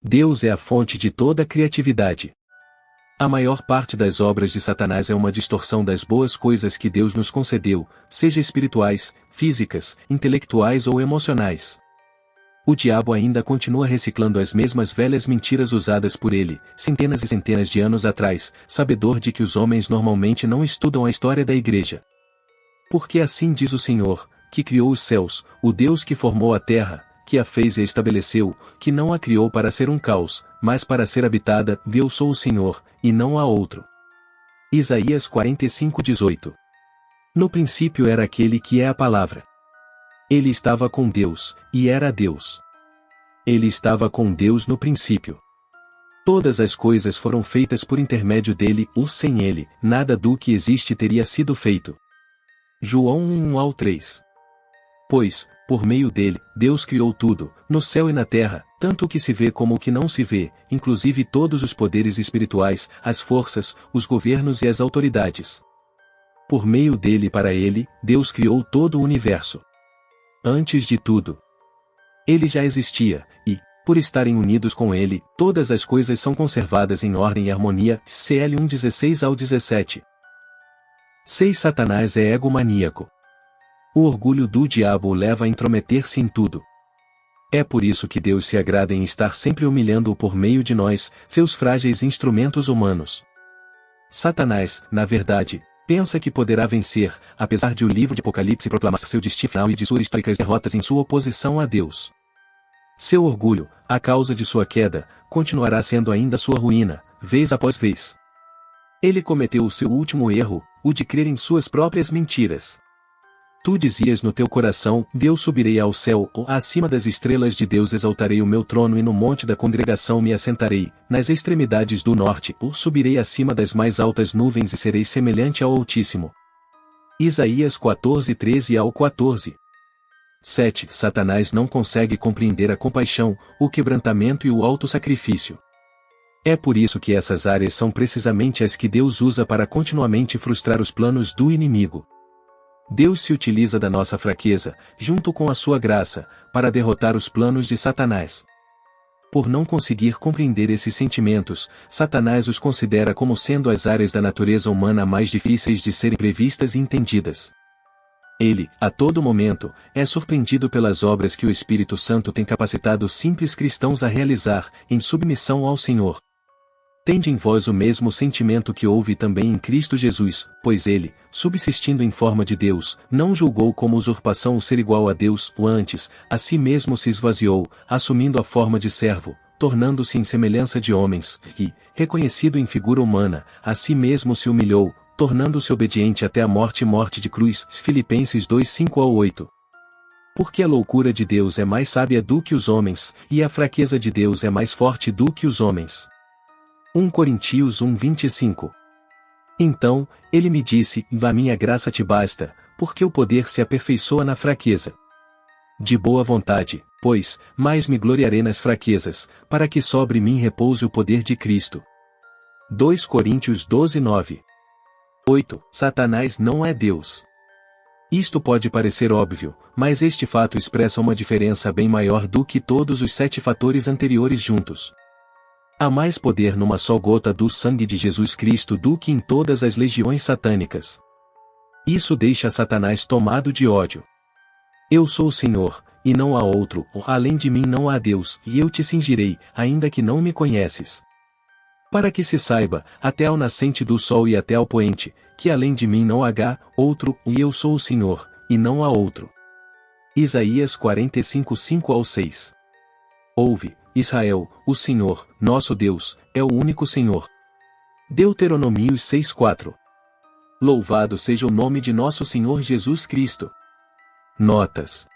Deus é a fonte de toda criatividade. A maior parte das obras de Satanás é uma distorção das boas coisas que Deus nos concedeu, seja espirituais, físicas, intelectuais ou emocionais. O diabo ainda continua reciclando as mesmas velhas mentiras usadas por ele, centenas e centenas de anos atrás, sabedor de que os homens normalmente não estudam a história da igreja. Porque assim diz o Senhor, que criou os céus, o Deus que formou a terra, que a fez e a estabeleceu, que não a criou para ser um caos, mas para ser habitada, eu sou o Senhor, e não há outro. Isaías 45:18. No princípio era aquele que é a palavra. Ele estava com Deus, e era Deus. Ele estava com Deus no princípio. Todas as coisas foram feitas por intermédio dele, ou sem ele, nada do que existe teria sido feito. João 1:1-3. Pois, por meio dele, Deus criou tudo, no céu e na terra, tanto o que se vê como o que não se vê, inclusive todos os poderes espirituais, as forças, os governos e as autoridades. Por meio dele e para ele, Deus criou todo o universo. Antes de tudo, ele já existia, e, por estarem unidos com ele, todas as coisas são conservadas em ordem e harmonia. CL 1:16-17. 6. Satanás é egomaníaco. O orgulho do diabo o leva a intrometer-se em tudo. É por isso que Deus se agrada em estar sempre humilhando-o por meio de nós, seus frágeis instrumentos humanos. Satanás, na verdade, pensa que poderá vencer, apesar de o livro de Apocalipse proclamar seu destino final e de suas históricas derrotas em sua oposição a Deus. Seu orgulho, a causa de sua queda, continuará sendo ainda sua ruína, vez após vez. Ele cometeu o seu último erro, o de crer em suas próprias mentiras. Tu dizias no teu coração, Deus subirei ao céu, ou acima das estrelas de Deus exaltarei o meu trono e no monte da congregação me assentarei, nas extremidades do norte, ou subirei acima das mais altas nuvens e serei semelhante ao Altíssimo. Isaías 14:13-14. 7. Satanás não consegue compreender a compaixão, o quebrantamento e o autossacrifício. É por isso que essas áreas são precisamente as que Deus usa para continuamente frustrar os planos do inimigo. Deus se utiliza da nossa fraqueza, junto com a sua graça, para derrotar os planos de Satanás. Por não conseguir compreender esses sentimentos, Satanás os considera como sendo as áreas da natureza humana mais difíceis de serem previstas e entendidas. Ele, a todo momento, é surpreendido pelas obras que o Espírito Santo tem capacitado simples cristãos a realizar, em submissão ao Senhor. Tende em vós o mesmo sentimento que houve também em Cristo Jesus, pois ele, subsistindo em forma de Deus, não julgou como usurpação o ser igual a Deus, ou antes, a si mesmo se esvaziou, assumindo a forma de servo, tornando-se em semelhança de homens, e, reconhecido em figura humana, a si mesmo se humilhou, tornando-se obediente até a morte de cruz. Filipenses 2:5-8. Porque a loucura de Deus é mais sábia do que os homens, e a fraqueza de Deus é mais forte do que os homens. 1 Coríntios 1:25. Então, ele me disse, a minha graça te basta, porque o poder se aperfeiçoa na fraqueza. De boa vontade, pois, mais me gloriarei nas fraquezas, para que sobre mim repouse o poder de Cristo. 2 Coríntios 12:9. 8. Satanás não é Deus. Isto pode parecer óbvio, mas este fato expressa uma diferença bem maior do que todos os 7 fatores anteriores juntos. Há mais poder numa só gota do sangue de Jesus Cristo do que em todas as legiões satânicas. Isso deixa Satanás tomado de ódio. Eu sou o Senhor, e não há outro, além de mim não há Deus, e eu te cingirei, ainda que não me conheces. Para que se saiba, até ao nascente do sol e até ao poente, que além de mim não há outro, e eu sou o Senhor, e não há outro. Isaías 45:5-6. Ouve, Israel, o Senhor, nosso Deus, é o único Senhor. Deuteronômio 6:4. Louvado seja o nome de nosso Senhor Jesus Cristo. Notas.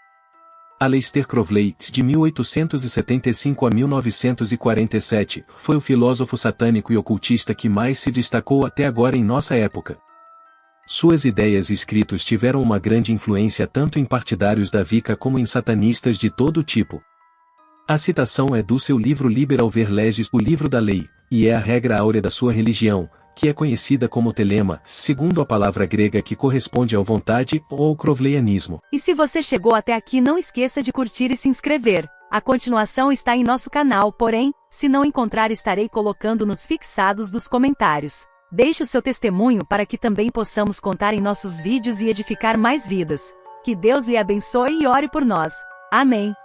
Aleister Crowley, de 1875 a 1947, foi o filósofo satânico e ocultista que mais se destacou até agora em nossa época. Suas ideias e escritos tiveram uma grande influência tanto em partidários da Wicca como em satanistas de todo tipo. A citação é do seu livro Liberal Ver Legis, o livro da lei, e é a regra áurea da sua religião, que é conhecida como telema, segundo a palavra grega que corresponde à vontade ou ao crowleyanismo. E se você chegou até aqui, não esqueça de curtir e se inscrever. A continuação está em nosso canal, porém, se não encontrar, estarei colocando nos fixados dos comentários. Deixe o seu testemunho para que também possamos contar em nossos vídeos e edificar mais vidas. Que Deus lhe abençoe e ore por nós. Amém.